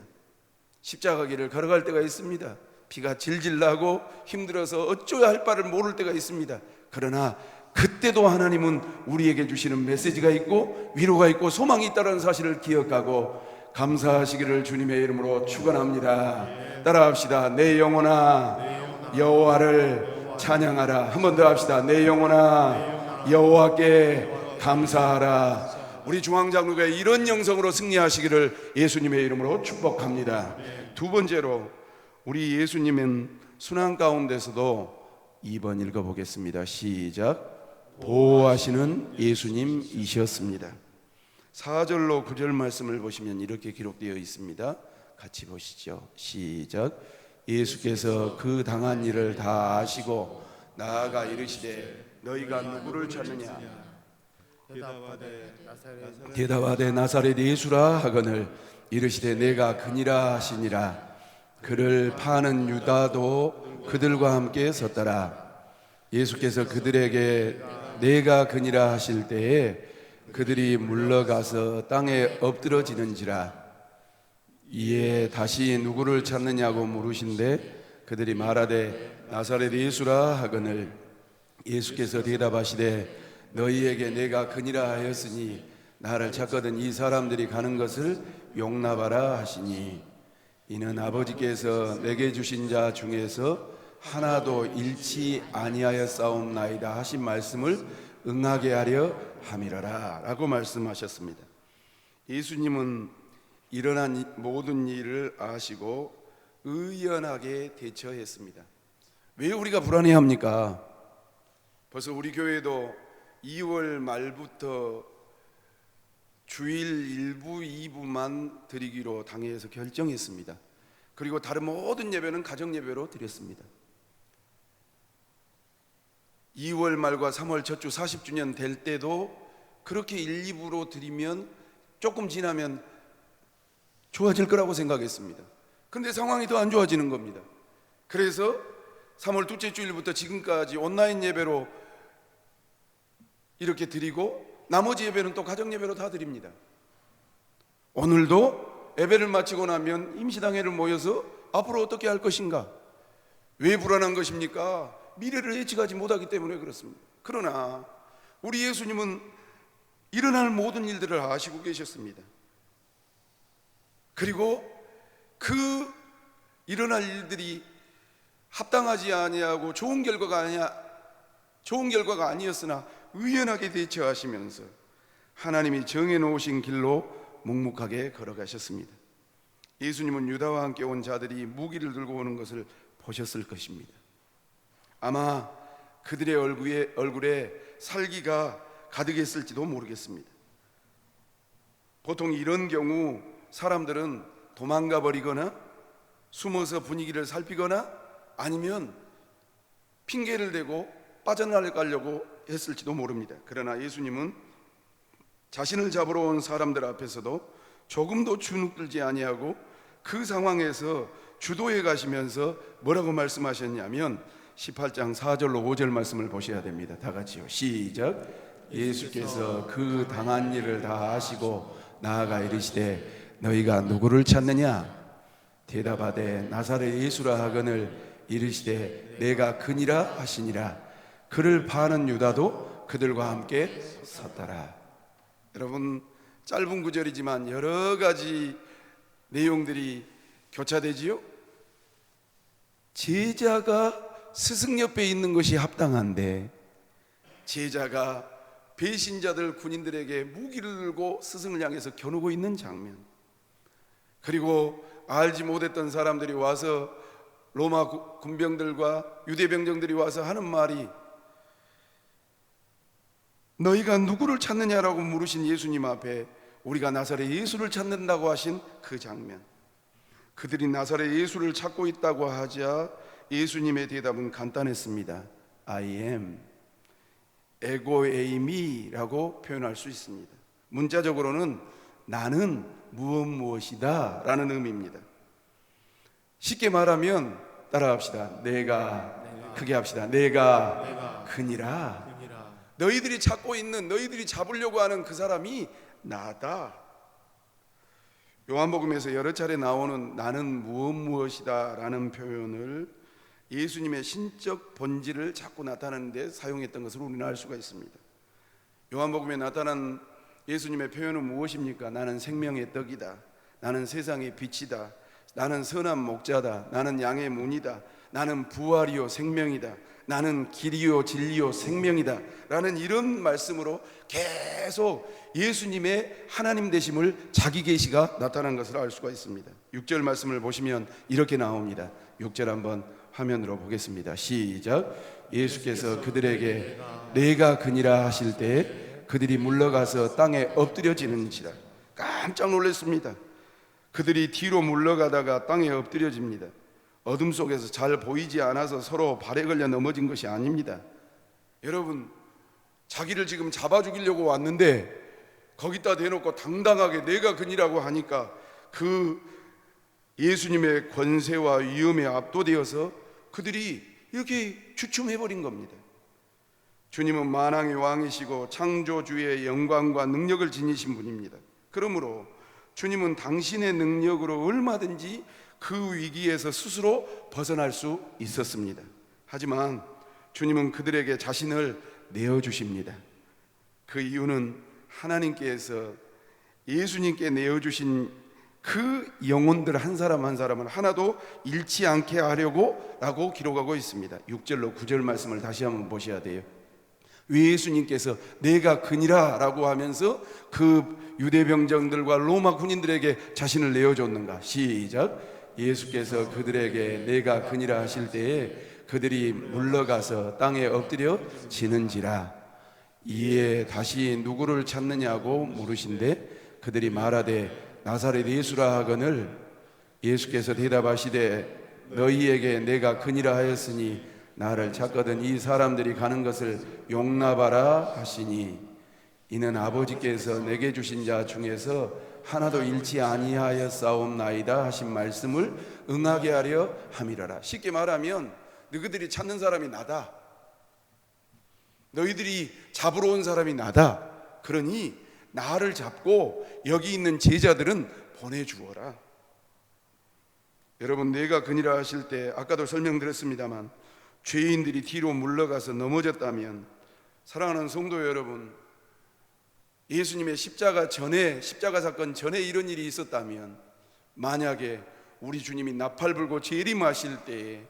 십자가 길을 걸어갈 때가 있습니다. 피가 질질 나고 힘들어서 어쩌야 할 바를 모를 때가 있습니다. 그러나 그때도 하나님은 우리에게 주시는 메시지가 있고 위로가 있고 소망이 있다는 사실을 기억하고 감사하시기를 주님의 이름으로 축원합니다. 따라합시다. 내 영혼아 여호와를 찬양하라. 한 번 더 합시다. 내 영혼아 여호와께 감사하라. 우리 중앙장로가 이런 영성으로 승리하시기를 예수님의 이름으로 축복합니다. 두 번째로 우리 예수님은 순환 가운데서도 2번 읽어보겠습니다. 시작. 보호하시는 예수님이셨습니다. 4절로 9절 말씀을 보시면 이렇게 기록되어 있습니다. 같이 보시죠. 시작. 예수께서 그 당한 일을 다 아시고 나아가 이르시되 너희가 누구를 찾느냐? 대답하되 나사렛 예수라 하거늘 이르시되 내가 그니라 하시니라. 그를 파는 유다도 그들과 함께 섰더라. 예수께서 그들에게 내가 그니라 하실 때에 그들이 물러가서 땅에 엎드러지는지라. 이에 다시 누구를 찾느냐고 물으신데 그들이 말하되 나사렛 예수라 하거늘 예수께서 대답하시되 너희에게 내가 그니라 하였으니 나를 찾거든 이 사람들이 가는 것을 용납하라 하시니 이는 아버지께서 내게 주신 자 중에서 하나도 잃지 아니하였사옵나이다 하신 말씀을 응하게 하려 함이라라 라고 말씀하셨습니다. 예수님은 일어난 모든 일을 아시고 의연하게 대처했습니다. 왜 우리가 불안해합니까? 벌써 우리 교회도 2월 말부터 주일 1부, 2부만 드리기로 당회에서 결정했습니다. 그리고 다른 모든 예배는 가정 예배로 드렸습니다. 2월 말과 3월 첫 주 40주년 될 때도 그렇게 1, 2부로 드리면 조금 지나면 좋아질 거라고 생각했습니다. 그런데 상황이 더 안 좋아지는 겁니다. 그래서 3월 둘째 주일부터 지금까지 온라인 예배로 이렇게 드리고 나머지 예배는 또 가정 예배로 다 드립니다. 오늘도 예배를 마치고 나면 임시당회를 모여서 앞으로 어떻게 할 것인가? 왜 불안한 것입니까? 미래를 예측하지 못하기 때문에 그렇습니다. 그러나 우리 예수님은 일어날 모든 일들을 아시고 계셨습니다. 그리고 그 일어날 일들이 합당하지 아니하고 좋은 결과가 아니었으나 의연하게 대처하시면서 하나님이 정해놓으신 길로 묵묵하게 걸어가셨습니다. 예수님은 유다와 함께 온 자들이 무기를 들고 오는 것을 보셨을 것입니다. 아마 그들의 얼굴에 살기가 가득했을지도 모르겠습니다. 보통 이런 경우 사람들은 도망가 버리거나 숨어서 분위기를 살피거나 아니면 핑계를 대고 빠져나가려고 했을지도 모릅니다. 그러나 예수님은 자신을 잡으러 온 사람들 앞에서도 조금도 주눅들지 아니하고 그 상황에서 주도해 가시면서 뭐라고 말씀하셨냐면 18장 4절로 5절 말씀을 보셔야 됩니다. 다 같이요. 시작. 예수께서 그 당한 일을 다 아시고 나아가 이르시되 너희가 누구를 찾느냐? 대답하되 나사렛 예수라 하거늘 이르시되 내가 그니라 하시니라. 그를 파는 유다도 그들과 함께 섰더라. 여러분, 짧은 구절이지만 여러 가지 내용들이 교차되지요. 제자가 스승 옆에 있는 것이 합당한데 제자가 배신자들 군인들에게 무기를 들고 스승을 향해서 겨누고 있는 장면, 그리고 알지 못했던 사람들이 와서 로마 군병들과 유대 병정들이 와서 하는 말이 너희가 누구를 찾느냐라고 물으신 예수님 앞에 우리가 나사렛 예수를 찾는다고 하신 그 장면, 그들이 나사렛 예수를 찾고 있다고 하자 예수님의 대답은 간단했습니다. I am, 에고 에이미라고 표현할 수 있습니다. 문자적으로는 나는 무엇이다 라는 의미입니다. 쉽게 말하면 따라합시다. 내가 크게 합시다. 내가 그니라. 너희들이 찾고 있는, 너희들이 잡으려고 하는 그 사람이 나다. 요한복음에서 여러 차례 나오는 나는 무엇이다 라는 표현을 예수님의 신적 본질을 자꾸 나타내는 데 사용했던 것으로 우리는 알 수가 있습니다. 요한복음에 나타난 예수님의 표현은 무엇입니까? 나는 생명의 떡이다. 나는 세상의 빛이다. 나는 선한 목자다. 나는 양의 문이다. 나는 부활이요 생명이다. 나는 길이요 진리요 생명이다 라는 이런 말씀으로 계속 예수님의 하나님 되심을 자기 계시가 나타난 것을 알 수가 있습니다. 6절 말씀을 보시면 이렇게 나옵니다. 6절 한번 화면으로 보겠습니다. 시작. 예수께서 그들에게 내가 그니라 하실 때 그들이 물러가서 땅에 엎드려지는지라. 깜짝 놀랐습니다. 그들이 뒤로 물러가다가 땅에 엎드려집니다. 어둠 속에서 잘 보이지 않아서 서로 발에 걸려 넘어진 것이 아닙니다. 여러분, 자기를 지금 잡아 죽이려고 왔는데 거기다 대놓고 당당하게 내가 그니라고 하니까 그 예수님의 권세와 위엄에 압도되어서 그들이 이렇게 주춤해버린 겁니다. 주님은 만왕의 왕이시고 창조주의 영광과 능력을 지니신 분입니다. 그러므로 주님은 당신의 능력으로 얼마든지 그 위기에서 스스로 벗어날 수 있었습니다. 하지만 주님은 그들에게 자신을 내어주십니다. 그 이유는 하나님께서 예수님께 내어주신 그 영혼들 한 사람 한 사람을 하나도 잃지 않게 하려고 라고 기록하고 있습니다. 6절로 9절 말씀을 다시 한번 보셔야 돼요. 왜 예수님께서 내가 그니라 라고 하면서 그 유대 병정들과 로마 군인들에게 자신을 내어줬는가? 시작. 예수께서 그들에게 내가 그니라 하실 때에 그들이 물러가서 땅에 엎드려 지는지라. 이에 다시 누구를 찾느냐고 물으신데 그들이 말하되 나사렛 예수라 하거늘 예수께서 대답하시되 너희에게 내가 그니라 하였으니 나를 찾거든 이 사람들이 가는 것을 용납하라 하시니 이는 아버지께서 내게 주신 자 중에서 하나도 잃지 아니하였사옵나이다 하신 말씀을 응하게 하려 함이라라. 쉽게 말하면 너희들이 찾는 사람이 나다. 너희들이 잡으러 온 사람이 나다. 그러니 나를 잡고 여기 있는 제자들은 보내주어라. 여러분, 내가 그니라 하실 때 아까도 설명드렸습니다만 죄인들이 뒤로 물러가서 넘어졌다면, 사랑하는 성도 여러분, 예수님의 십자가 사건 전에 이런 일이 있었다면, 만약에 우리 주님이 나팔 불고 재림하실 때에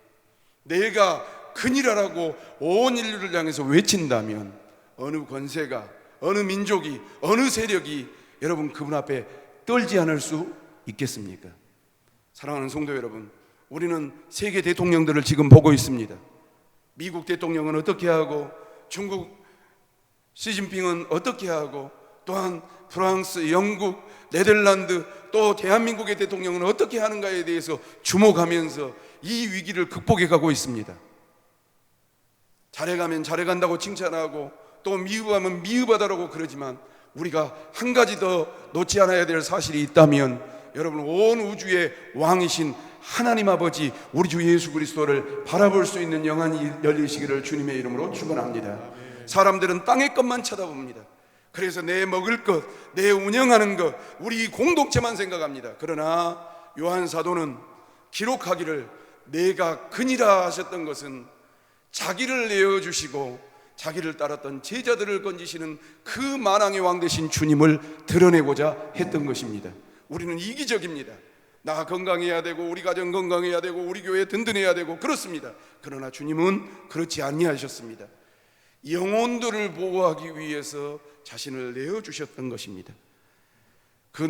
내가 그니라라고 온 인류를 향해서 외친다면 어느 권세가, 어느 민족이, 어느 세력이 여러분 그분 앞에 떨지 않을 수 있겠습니까? 사랑하는 성도 여러분, 우리는 세계 대통령들을 지금 보고 있습니다. 미국 대통령은 어떻게 하고, 중국 시진핑은 어떻게 하고, 또한 프랑스, 영국, 네덜란드 또 대한민국의 대통령은 어떻게 하는가에 대해서 주목하면서 이 위기를 극복해 가고 있습니다. 잘해가면 잘해간다고 칭찬하고 또 미흡하면 미흡하다라고 그러지만 우리가 한 가지 더 놓지 않아야 될 사실이 있다면 여러분, 온 우주의 왕이신 하나님 아버지 우리 주 예수 그리스도를 바라볼 수 있는 영안이 열리시기를 주님의 이름으로 축원합니다. 사람들은 땅의 것만 쳐다봅니다. 그래서 내 먹을 것, 내 운영하는 것, 우리 공동체만 생각합니다. 그러나 요한 사도는 기록하기를 내가 그니라 하셨던 것은 자기를 내어주시고 자기를 따랐던 제자들을 건지시는 그 만왕의 왕 되신 주님을 드러내고자 했던 것입니다. 우리는 이기적입니다. 나 건강해야 되고 우리 가정 건강해야 되고 우리 교회 든든해야 되고 그렇습니다. 그러나 주님은 그렇지 아니하셨습니다. 영혼들을 보호하기 위해서 자신을 내어주셨던 것입니다. 그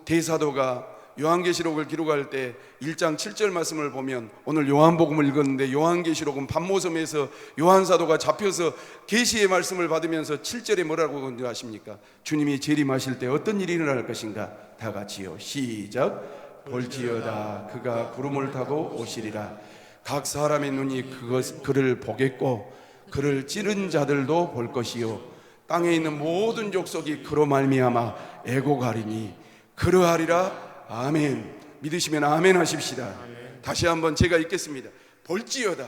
대사도가 요한계시록을 기록할 때 1장 7절 말씀을 보면, 오늘 요한복음을 읽었는데 요한계시록은 반모섬에서 요한사도가 잡혀서 계시의 말씀을 받으면서 7절에 뭐라고 건조하십니까? 주님이 재림하실 때 어떤 일이 일어날 것인가? 다 같이요, 시작. 볼지어다 그가 구름을 타고 오시리라. 각 사람의 눈이 그를 보겠고 그를 찌른 자들도 볼 것이요 땅에 있는 모든 족속이 그로 말미암아 애곡하리니 그러하리라. 아멘. 믿으시면 아멘 하십시다. 다시 한번 제가 읽겠습니다. 볼지어다.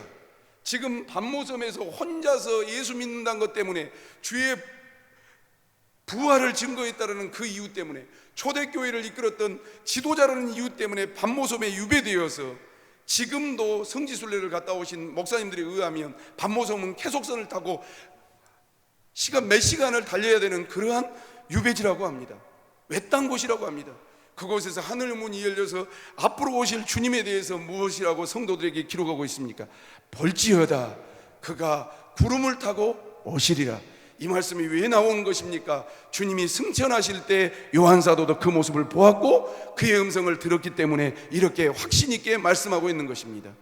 지금 반모섬에서 혼자서 예수 믿는다는 것 때문에, 주의 부활을 증거했다는 그 이유 때문에, 초대교회를 이끌었던 지도자라는 이유 때문에 반모섬에 유배되어서 지금도 성지순례를 갔다 오신 목사님들에 의하면 반모섬은 캐속선을 타고 몇 시간을 달려야 되는 그러한 유배지라고 합니다. 외딴 곳이라고 합니다. 그곳에서 하늘 문이 열려서 앞으로 오실 주님에 대해서 무엇이라고 성도들에게 기록하고 있습니까? 볼지어다 그가 구름을 타고 오시리라. 이 말씀이 왜 나온 것입니까? 주님이 승천하실 때 요한사도도 그 모습을 보았고 그의 음성을 들었기 때문에 이렇게 확신 있게 말씀하고 있는 것입니다.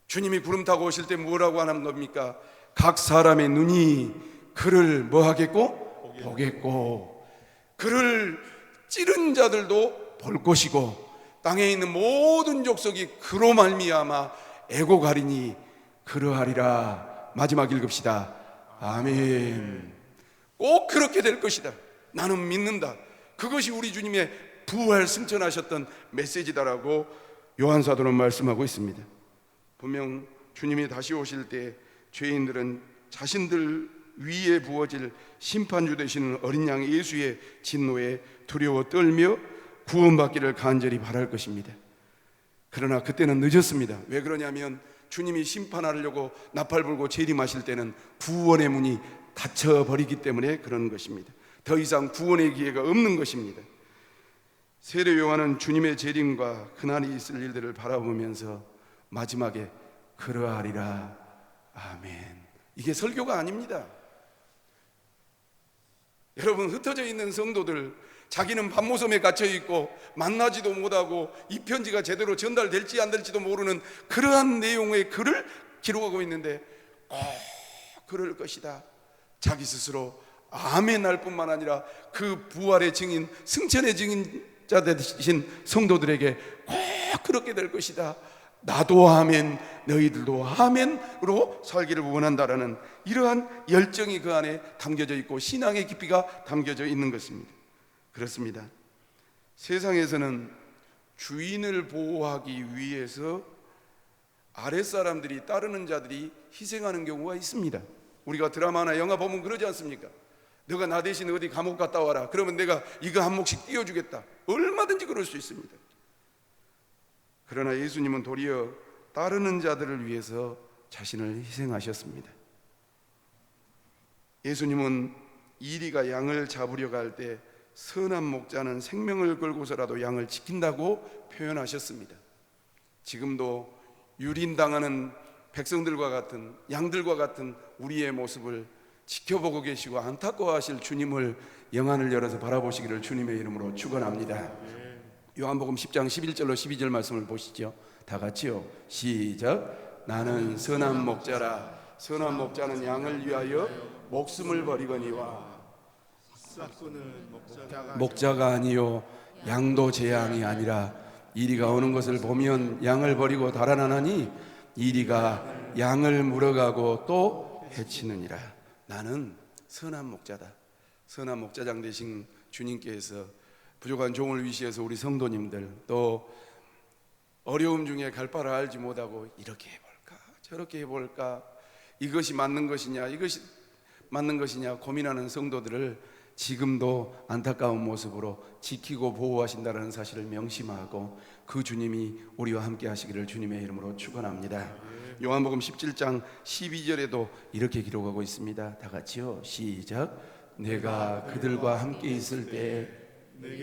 주님이 구름 타고 오실 때 뭐라고 하는 겁니까? 각 사람의 눈이 그를 뭐 하겠고? 보겠고 그를 찌른 자들도 볼 것이고 땅에 있는 모든 족속이 그로 말미암아 애곡하리니 그러하리라. 마지막 읽읍시다. 아멘. 꼭 그렇게 될 것이다. 나는 믿는다. 그것이 우리 주님의 부활 승천하셨던 메시지다라고 요한사도는 말씀하고 있습니다. 분명 주님이 다시 오실 때 죄인들은 자신들 위에 부어질 심판주 되시는 어린 양 예수의 진노에 두려워 떨며 구원받기를 간절히 바랄 것입니다. 그러나 그때는 늦었습니다. 왜 그러냐면 주님이 심판하려고 나팔 불고 재림하실 때는 구원의 문이 닫혀버리기 때문에 그런 것입니다. 더 이상 구원의 기회가 없는 것입니다. 세례 요한은 주님의 재림과 그날이 있을 일들을 바라보면서 마지막에 그러하리라. 아멘. 이게 설교가 아닙니다. 여러분, 흩어져 있는 성도들, 자기는 반모섬에 갇혀 있고 만나지도 못하고 이 편지가 제대로 전달될지 안 될지도 모르는 그러한 내용의 글을 기록하고 있는데 그럴 것이다. 자기 스스로 아멘 할 뿐만 아니라 그 부활의 증인, 승천의 증인자 되신 성도들에게 꼭 그렇게 될 것이다. 나도 아멘, 너희들도 아멘으로 살기를 원한다라는 이러한 열정이 그 안에 담겨져 있고 신앙의 깊이가 담겨져 있는 것입니다. 그렇습니다. 세상에서는 주인을 보호하기 위해서 아랫사람들이, 따르는 자들이 희생하는 경우가 있습니다. 우리가 드라마나 영화 보면 그러지 않습니까? 너가 나 대신 어디 감옥 갔다 와라. 그러면 내가 이거 한 몫씩 띄워주겠다. 얼마든지 그럴 수 있습니다. 그러나 예수님은 도리어 따르는 자들을 위해서 자신을 희생하셨습니다. 예수님은 이리가 양을 잡으려 갈 때 선한 목자는 생명을 걸고서라도 양을 지킨다고 표현하셨습니다. 지금도 유린당하는 백성들과 같은, 양들과 같은 우리의 모습을 지켜보고 계시고 안타까워하실 주님을 영안을 열어서 바라보시기를 주님의 이름으로 축원합니다. 요한복음 10장 11절로 12절 말씀을 보시죠. 다 같이요, 시작. 나는 선한 목자라. 선한 목자는 양을 위하여 목숨을 버리거니와 목자가 아니요 양도 제 양이 아니라 이리가 오는 것을 보면 양을 버리고 달아나나니 이리가 양을 물어가고 또 해치느니라. 나는 선한 목자다. 선한 목자장 되신 주님께서 부족한 종을 위시해서 우리 성도님들, 또 어려움 중에 갈 바를 알지 못하고 이렇게 해볼까 저렇게 해볼까, 이것이 맞는 것이냐 이것이 맞는 것이냐 고민하는 성도들을 지금도 안타까운 모습으로 지키고 보호하신다는 사실을 명심하고 그 주님이 우리와 함께 하시기를 주님의 이름으로 축원합니다. 요한복음 17장 12절에도 이렇게 기록하고 있습니다. 다 같이요, 시작. 내가 그들과 함께 있을 때에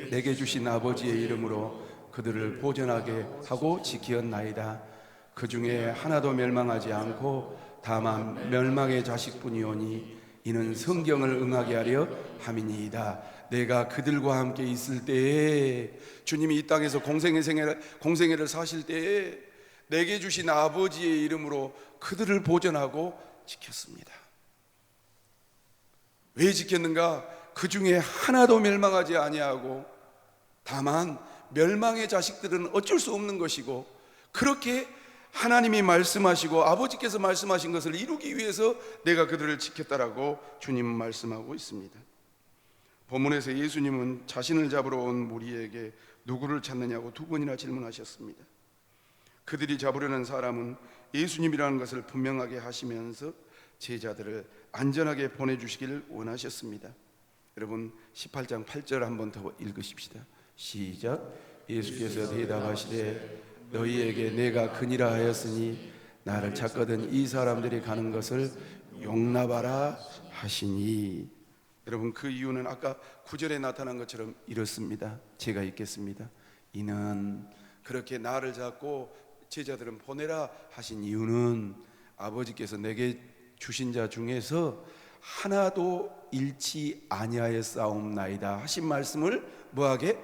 내게 주신 아버지의 이름으로 그들을 보존하게 하고 지키었나이다. 그 중에 하나도 멸망하지 않고 다만 멸망의 자식뿐이오니 이는 성경을 응하게 하려 함이니이다. 내가 그들과 함께 있을 때에, 주님이 이 땅에서 공생애를 사실 때에 내게 주신 아버지의 이름으로 그들을 보존하고 지켰습니다. 왜 지켰는가? 그 중에 하나도 멸망하지 아니하고 다만 멸망의 자식들은 어쩔 수 없는 것이고, 그렇게 하나님이 말씀하시고 아버지께서 말씀하신 것을 이루기 위해서 내가 그들을 지켰다라고 주님은 말씀하고 있습니다. 본문에서 예수님은 자신을 잡으러 온 무리에게 누구를 찾느냐고 두 번이나 질문하셨습니다. 그들이 잡으려는 사람은 예수님이라는 것을 분명하게 하시면서 제자들을 안전하게 보내주시기를 원하셨습니다. 여러분 18장 8절 한번 더 읽으십시다. 시작. 예수께서 대답하시되 너희에게 내가 그니라 하였으니 나를 찾거든 이 사람들이 가는 것을 용납하라 하시니. 여러분 그 이유는 아까 9절에 나타난 것처럼 이렇습니다. 제가 읽겠습니다. 이는 그렇게 나를 잡고 제자들은 보내라 하신 이유는 아버지께서 내게 주신 자 중에서 하나도 잃지 아니하였사옵나이다 하신 말씀을 뭐하게?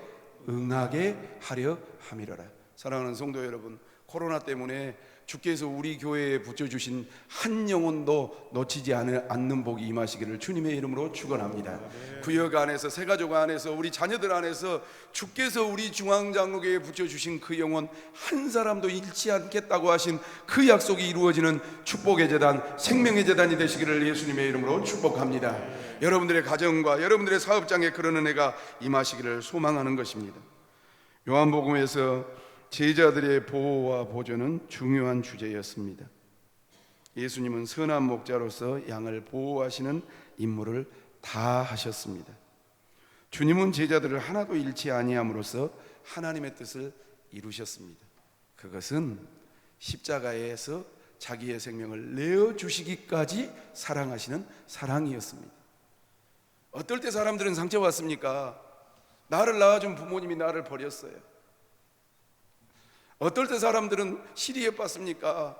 응하게 하려 함이로라. 사랑하는 성도 여러분, 코로나 때문에 주께서 우리 교회에 붙여주신 한 영혼도 놓치지 않는 복이 임하시기를 주님의 이름으로 축원합니다. 구역 안에서, 새가족 안에서, 우리 자녀들 안에서 주께서 우리 중앙장로교회에 붙여주신 그 영혼 한 사람도 잃지 않겠다고 하신 그 약속이 이루어지는 축복의 재단, 생명의 재단이 되시기를 예수님의 이름으로 축복합니다. 여러분들의 가정과 여러분들의 사업장에 그런 은혜가 임하시기를 소망하는 것입니다. 요한복음에서 제자들의 보호와 보존은 중요한 주제였습니다. 예수님은 선한 목자로서 양을 보호하시는 임무를 다 하셨습니다. 주님은 제자들을 하나도 잃지 아니함으로써 하나님의 뜻을 이루셨습니다. 그것은 십자가에서 자기의 생명을 내어주시기까지 사랑하시는 사랑이었습니다. 어떨 때 사람들은 상처받습니까? 나를 낳아준 부모님이 나를 버렸어요. 어떨 때 사람들은 시리에 빠집니까?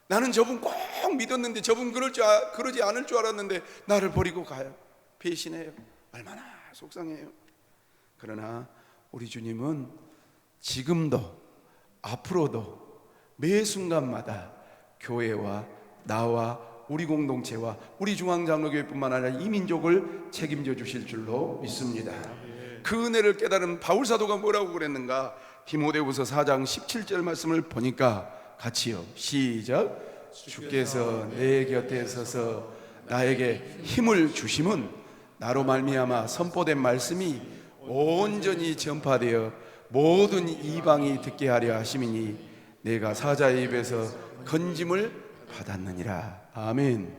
나는 저분 꼭 믿었는데 저분 그러지 않을 줄 알았는데 나를 버리고 가요. 배신해요. 얼마나 속상해요. 그러나 우리 주님은 지금도 앞으로도 매 순간마다 교회와 나와 우리 공동체와 우리 중앙장로교회뿐만 아니라 이 민족을 책임져 주실 줄로 믿습니다. 그 은혜를 깨달은 바울사도가 뭐라고 그랬는가? 디모데후서 4장 17절 말씀을 보니까 같이요, 시작. 주께서 내 곁에 서서 나에게 힘을 주심은 나로 말미암아 선포된 말씀이 온전히 전파되어 모든 이방이 듣게 하려 하심이니 내가 사자의 입에서 건짐을 받았느니라. 아멘.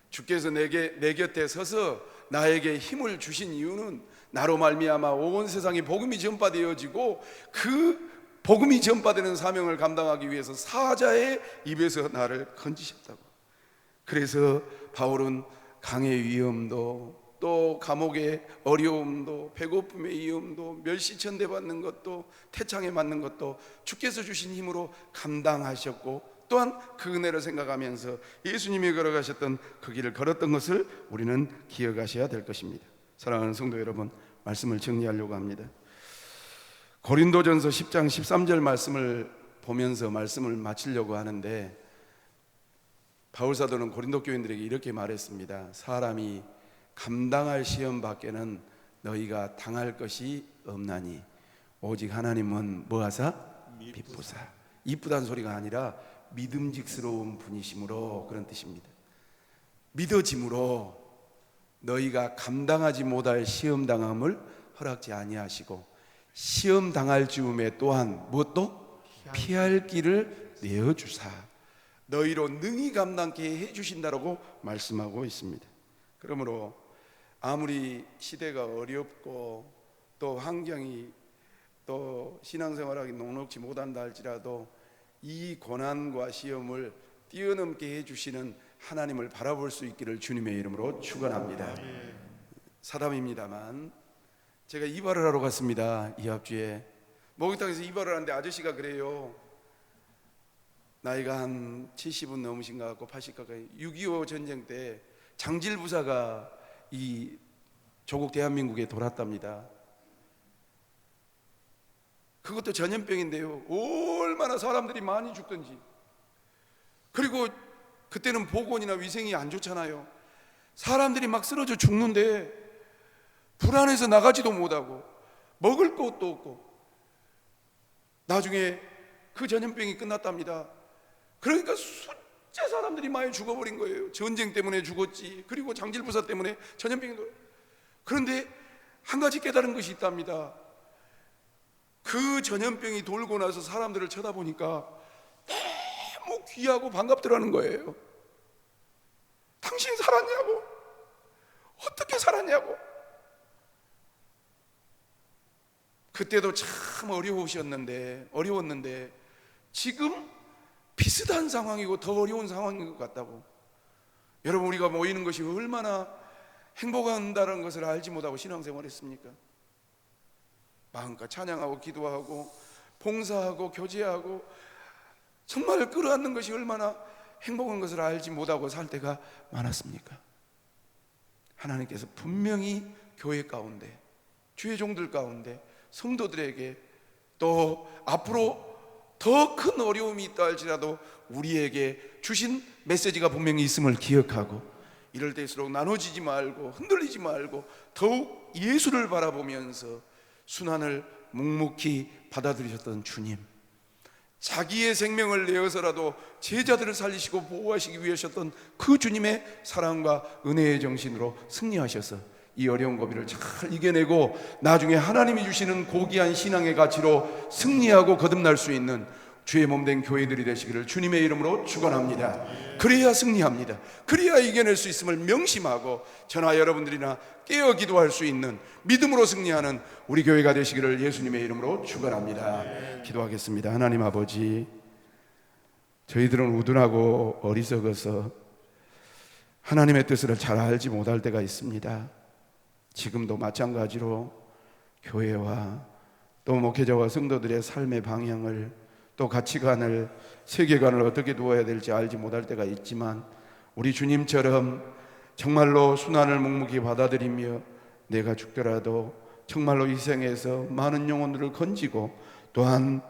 주께서 내 곁에 서서 나에게 힘을 주신 이유는 나로 말미암아 온 세상에 복음이 전파되어지고 그 복음이 전파되는 사명을 감당하기 위해서 사자의 입에서 나를 건지셨다고. 그래서 바울은 강의 위험도, 또 감옥의 어려움도, 배고픔의 위험도, 멸시천대 받는 것도, 태창에 맞는 것도 주께서 주신 힘으로 감당하셨고, 또한 그 은혜를 생각하면서 예수님이 걸어가셨던 그 길을 걸었던 것을 우리는 기억하셔야 될 것입니다. 사랑하는 성도 여러분, 말씀을 정리하려고 합니다. 고린도전서 10장 13절 말씀을 보면서 말씀을 마치려고 하는데, 바울사도는 고린도 교인들에게 이렇게 말했습니다. 사람이 감당할 시험 밖에는 너희가 당할 것이 없나니 오직 하나님은 뭐하사? 미쁘사. 이쁘단 소리가 아니라 믿음직스러운 분이심으로 그런 뜻입니다. 믿어짐으로 너희가 감당하지 못할 시험 당함을 허락지 아니하시고 시험 당할 즈음에 또한 무엇도 피할 길을 내어주사 너희로 능히 감당케 해주신다라고 말씀하고 있습니다. 그러므로 아무리 시대가 어렵고 또 환경이 또 신앙생활하기 녹록지 못한다 할지라도 이 고난과 시험을 뛰어넘게 해주시는 하나님을 바라볼 수 있기를 주님의 이름으로 축원합니다. 사담입니다만 제가 이발을 하러 갔습니다. 이 앞주에 목욕탕에서 이발을 하는데 아저씨가 그래요. 나이가 한 70은 넘으신 것 같고 80 가까이. 6.25 전쟁 때 장질부사가 이 조국 대한민국에 돌았답니다. 그것도 전염병인데요, 얼마나 사람들이 많이 죽던지. 그리고 그때는 보건이나 위생이 안 좋잖아요. 사람들이 막 쓰러져 죽는데 불안해서 나가지도 못하고 먹을 것도 없고 나중에 그 전염병이 끝났답니다. 그러니까 숫자 사람들이 많이 죽어버린 거예요. 전쟁 때문에 죽었지, 그리고 장질부사 때문에 전염병이. 그런데 한 가지 깨달은 것이 있답니다. 그 전염병이 돌고 나서 사람들을 쳐다보니까 너무 귀하고 반갑더라는 거예요. 당신 살았냐고, 어떻게 살았냐고. 그때도 참 어려웠는데 지금 비슷한 상황이고 더 어려운 상황인 것 같다고. 여러분, 우리가 모이는 것이 얼마나 행복한다는 것을 알지 못하고 신앙생활했습니까? 마음껏 찬양하고 기도하고 봉사하고 교제하고 정말 끌어안는 것이 얼마나 행복한 것을 알지 못하고 살 때가 많았습니까? 하나님께서 분명히 교회 가운데, 주의 종들 가운데, 성도들에게 또 앞으로 더 큰 어려움이 있다 할지라도 우리에게 주신 메시지가 분명히 있음을 기억하고, 이럴 때일수록 나눠지지 말고 흔들리지 말고 더욱 예수를 바라보면서 순환을 묵묵히 받아들이셨던 주님, 자기의 생명을 내어서라도 제자들을 살리시고 보호하시기 위하셨던 그 주님의 사랑과 은혜의 정신으로 승리하셔서 이 어려운 고비를 잘 이겨내고 나중에 하나님이 주시는 고귀한 신앙의 가치로 승리하고 거듭날 수 있는 주의 몸된 교회들이 되시기를 주님의 이름으로 축원합니다. 그래야 승리합니다. 그래야 이겨낼 수 있음을 명심하고 저나 여러분들이나 깨어 기도할 수 있는 믿음으로 승리하는 우리 교회가 되시기를 예수님의 이름으로 축원합니다. 기도하겠습니다. 하나님 아버지, 저희들은 우둔하고 어리석어서 하나님의 뜻을 잘 알지 못할 때가 있습니다. 지금도 마찬가지로 교회와 또 목회자와 성도들의 삶의 방향을, 또 가치관을, 세계관을 어떻게 두어야 될지 알지 못할 때가 있지만 우리 주님처럼 정말로 순환을 묵묵히 받아들이며 내가 죽더라도 정말로 희생해서 많은 영혼들을 건지고 또한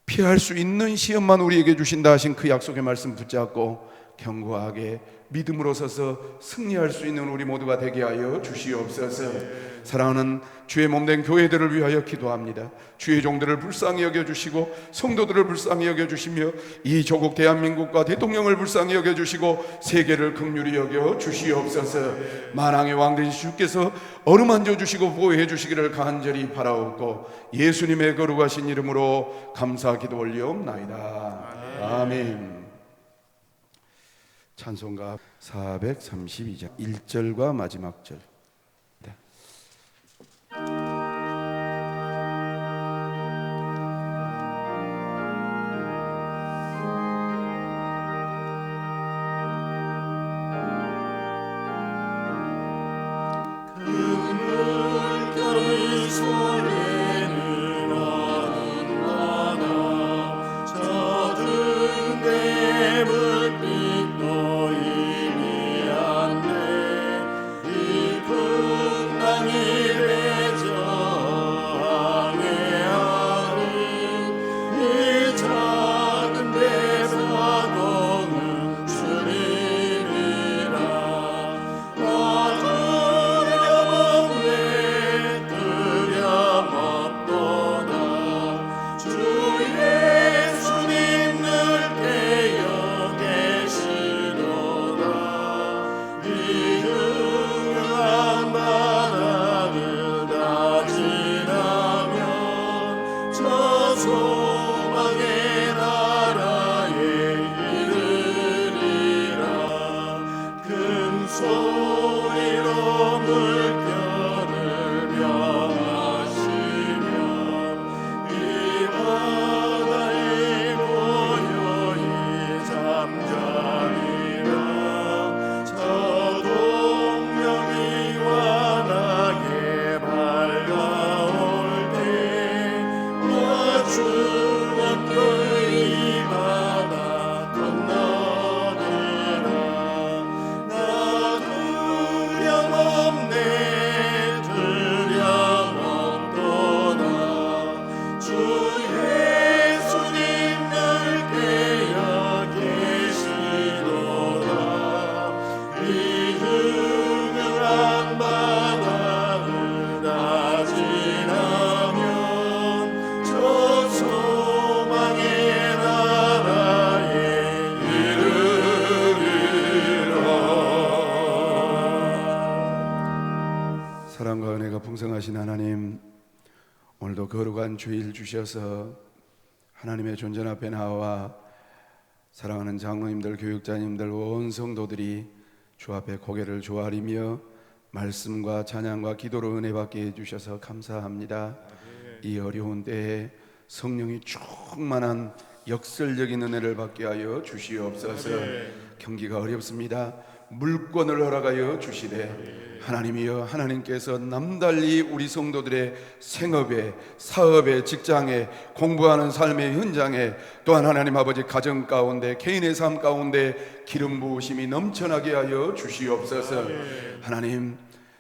피할 수 있는 시험만 우리에게 주신다 하신 그 약속의 말씀 붙잡고 견고하게 믿음으로 서서 승리할 수 있는 우리 모두가 되게 하여 주시옵소서. 사랑하는 주의 몸된 교회들을 위하여 기도합니다. 주의 종들을 불쌍히 여겨주시고 성도들을 불쌍히 여겨주시며 이 조국 대한민국과 대통령을 불쌍히 여겨주시고 세계를 긍휼히 여겨 주시옵소서. 만왕의 왕 되신 주께서 어루만져 주시고 보호해 주시기를 간절히 바라옵고 예수님의 거룩하신 이름으로 감사 기도 올리옵나이다. 아멘. 찬송가 432장 1절과 마지막 절. 네. 그 물결을 명하시면 이 바다에 고요히 잠자리라. 저 동명이 환하게 밝아올 때 나 주원 그이 바다 건너리라. 나 두려움없네 두려움없도다. 주 예수님 늘 깨어 계시도다. 이 유명한 바다를 다 지나면 저 소망의 나라에 이르리라. 사랑과 은혜가 풍성하신 하나님, 오늘도 거룩한 주일 주셔서 하나님의 존전 앞에 나와 사랑하는 장로님들, 교육자님들, 온 성도들이 주 앞에 고개를 조아리며 말씀과 찬양과 기도로 은혜 받게 해주셔서 감사합니다. 이 어려운 때에 성령이 충만한 역설적인 은혜를 받게 하여 주시옵소서. 경기가 어렵습니다. 물권을 허락하여 주시되 하나님이여, 하나님께서 남달리 우리 성도들의 생업에, 사업에, 직장에, 공부하는 삶의 현장에, 또한 하나님 아버지 가정 가운데, 개인의 삶 가운데 기름 부으심이 넘쳐나게 하여 주시옵소서. 하나님,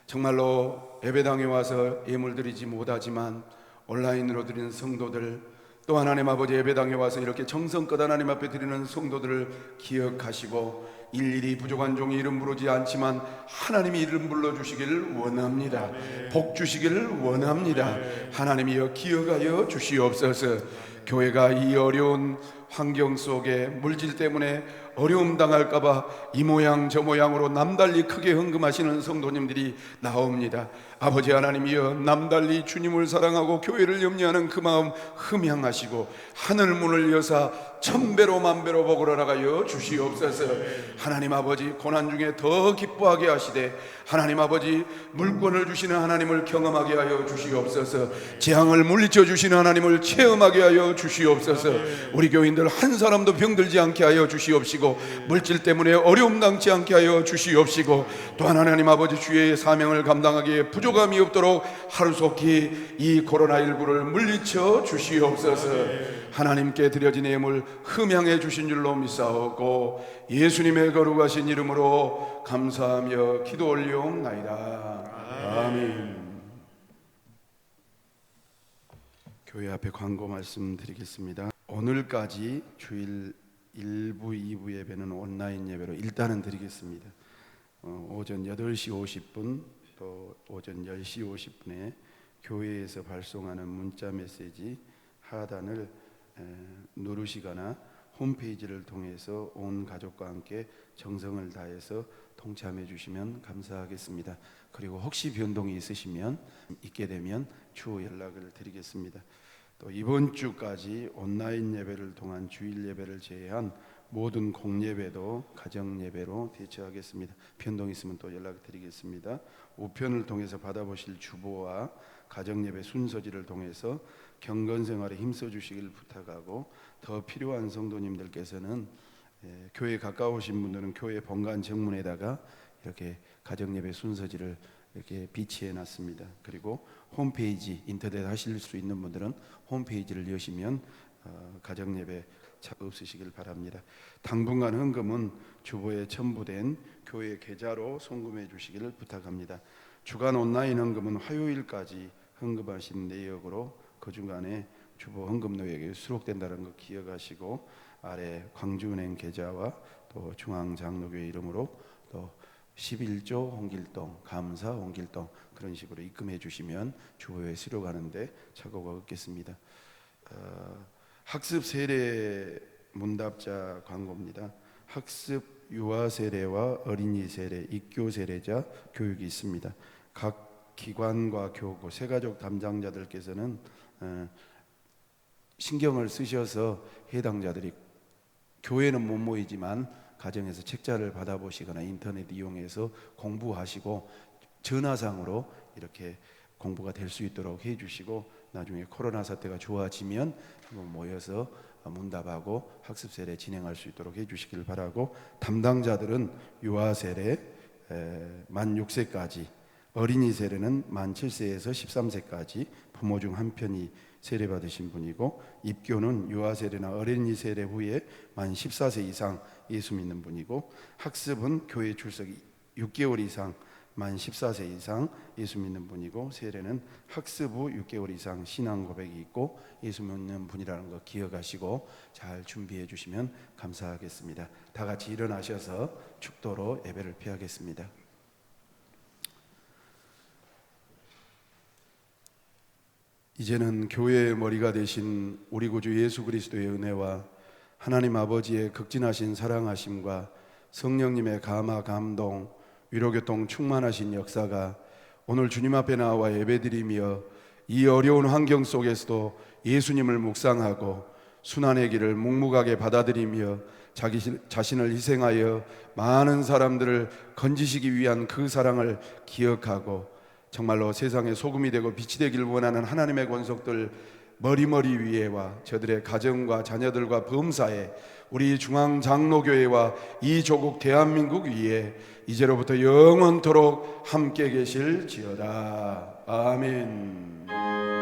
정말로 예배당에 와서 예물 드리지 못하지만 온라인으로 드리는 성도들, 또 하나님 아버지 예배당에 와서 이렇게 정성껏 하나님 앞에 드리는 성도들을 기억하시고 일일이 부족한 종이 이름 부르지 않지만 하나님이 이름 불러주시기를 원합니다. 복 주시기를 원합니다. 하나님이여 기억하여 주시옵소서. 교회가 이 어려운 환경 속에 물질 때문에 어려움 당할까봐 이 모양 저 모양으로 남달리 크게 헌금하시는 성도님들이 나옵니다. 아버지 하나님이여, 남달리 주님을 사랑하고 교회를 염려하는 그 마음 흠양하시고 하늘 문을 여사 천배로 만배로 복을 허락하여 주시옵소서. 하나님 아버지, 고난 중에 더 기뻐하게 하시되 하나님 아버지, 물권을 주시는 하나님을 경험하게 하여 주시옵소서. 재앙을 물리쳐 주시는 하나님을 체험하게 하여 주시옵소서. 우리 교인들 한 사람도 병들지 않게 하여 주시옵시고 물질 때문에 어려움 당치 않게 하여 주시옵시고, 또한 하나님 아버지 주의 사명을 감당하기에 부족함이 없도록 하루속히 이 코로나19를 물리쳐 주시옵소서. 하나님께 드려진 예물 흠양해 주신 줄로 믿사옵고 예수님의 거룩하신 이름으로 감사하며 기도 올리옵나이다. 아멘. 교회 앞에 광고 말씀드리겠습니다. 오늘까지 주일 1부, 2부 예배는 온라인 예배로 일단은 드리겠습니다. 오전 8시 50분 또 오전 10시 50분에 교회에서 발송하는 문자 메시지 하단을 누르시거나 홈페이지를 통해서 온 가족과 함께 정성을 다해서 동참해 주시면 감사하겠습니다. 그리고 혹시 변동이 있으시면 있게 되면 추후 연락을 드리겠습니다. 또 이번 주까지 온라인 예배를 통한 주일 예배를 제외한 모든 공예배도 가정 예배로 대처하겠습니다. 변동 있으면 또 연락드리겠습니다. 우편을 통해서 받아보실 주보와 가정 예배 순서지를 통해서 경건 생활에 힘써 주시길 부탁하고, 더 필요한 성도님들께서는 교회 가까우신 분들은 교회 본관 정문에다가 이렇게 가정 예배 순서지를 이렇게 비치해 놨습니다. 그리고 홈페이지 인터넷 하실 수 있는 분들은 홈페이지를 여시면 가정 예배 없으시길 바랍니다. 당분간 헌금은 주보에 첨부된 교회 계좌로 송금해 주시기를 부탁합니다. 주간 온라인 헌금은 화요일까지 헌금하신 내역으로 그 중간에 주보 헌금 내역에 수록된다는 거 기억하시고, 아래 광주은행 계좌와 또 중앙장로교회 이름으로 또 11조 홍길동, 감사 홍길동 그런 식으로 입금해 주시면 주보에 수록하는데 착오가 없겠습니다. 학습 세례 문답자 광고입니다. 학습 유아 세례와 어린이 세례, 입교 세례자 교육이 있습니다. 각 기관과 교구, 세가족 담당자들께서는 신경을 쓰셔서 해당자들이 교회는 못 모이지만 가정에서 책자를 받아보시거나 인터넷 이용해서 공부하시고 전화상으로 이렇게 공부가 될 수 있도록 해주시고, 나중에 코로나 사태가 좋아지면 한번 모여서 문답하고 학습 세례 진행할 수 있도록 해주시길 바라고, 담당자들은 유아 세례 만 6세까지, 어린이 세례는 만 7세에서 13세까지 부모 중 한 편이 세례 받으신 분이고, 입교는 유아 세례나 어린이 세례 후에 만 14세 이상 예수 믿는 분이고, 학습은 교회 출석이 6개월 이상 만 14세 이상 예수 믿는 분이고, 세례는 학습 후 6개월 이상 신앙 고백이 있고 예수 믿는 분이라는 거 기억하시고 잘 준비해 주시면 감사하겠습니다. 다 같이 일어나셔서 축도로 예배를 피하겠습니다. 이제는 교회의 머리가 되신 우리 구주 예수 그리스도의 은혜와 하나님 아버지의 극진하신 사랑하심과 성령님의 감화 감동 위로교통 충만하신 역사가 오늘 주님 앞에 나와 예배드리며 이 어려운 환경 속에서도 예수님을 묵상하고 순환의 길을 묵묵하게 받아들이며 자기 자신을 희생하여 많은 사람들을 건지시기 위한 그 사랑을 기억하고, 정말로 세상의 소금이 되고 빛이 되길 원하는 하나님의 권속들 머리머리 위에와 저들의 가정과 자녀들과 범사에, 우리 중앙장로교회와 이 조국 대한민국 위에 이제로부터 영원토록 함께 계실지어다. 아멘.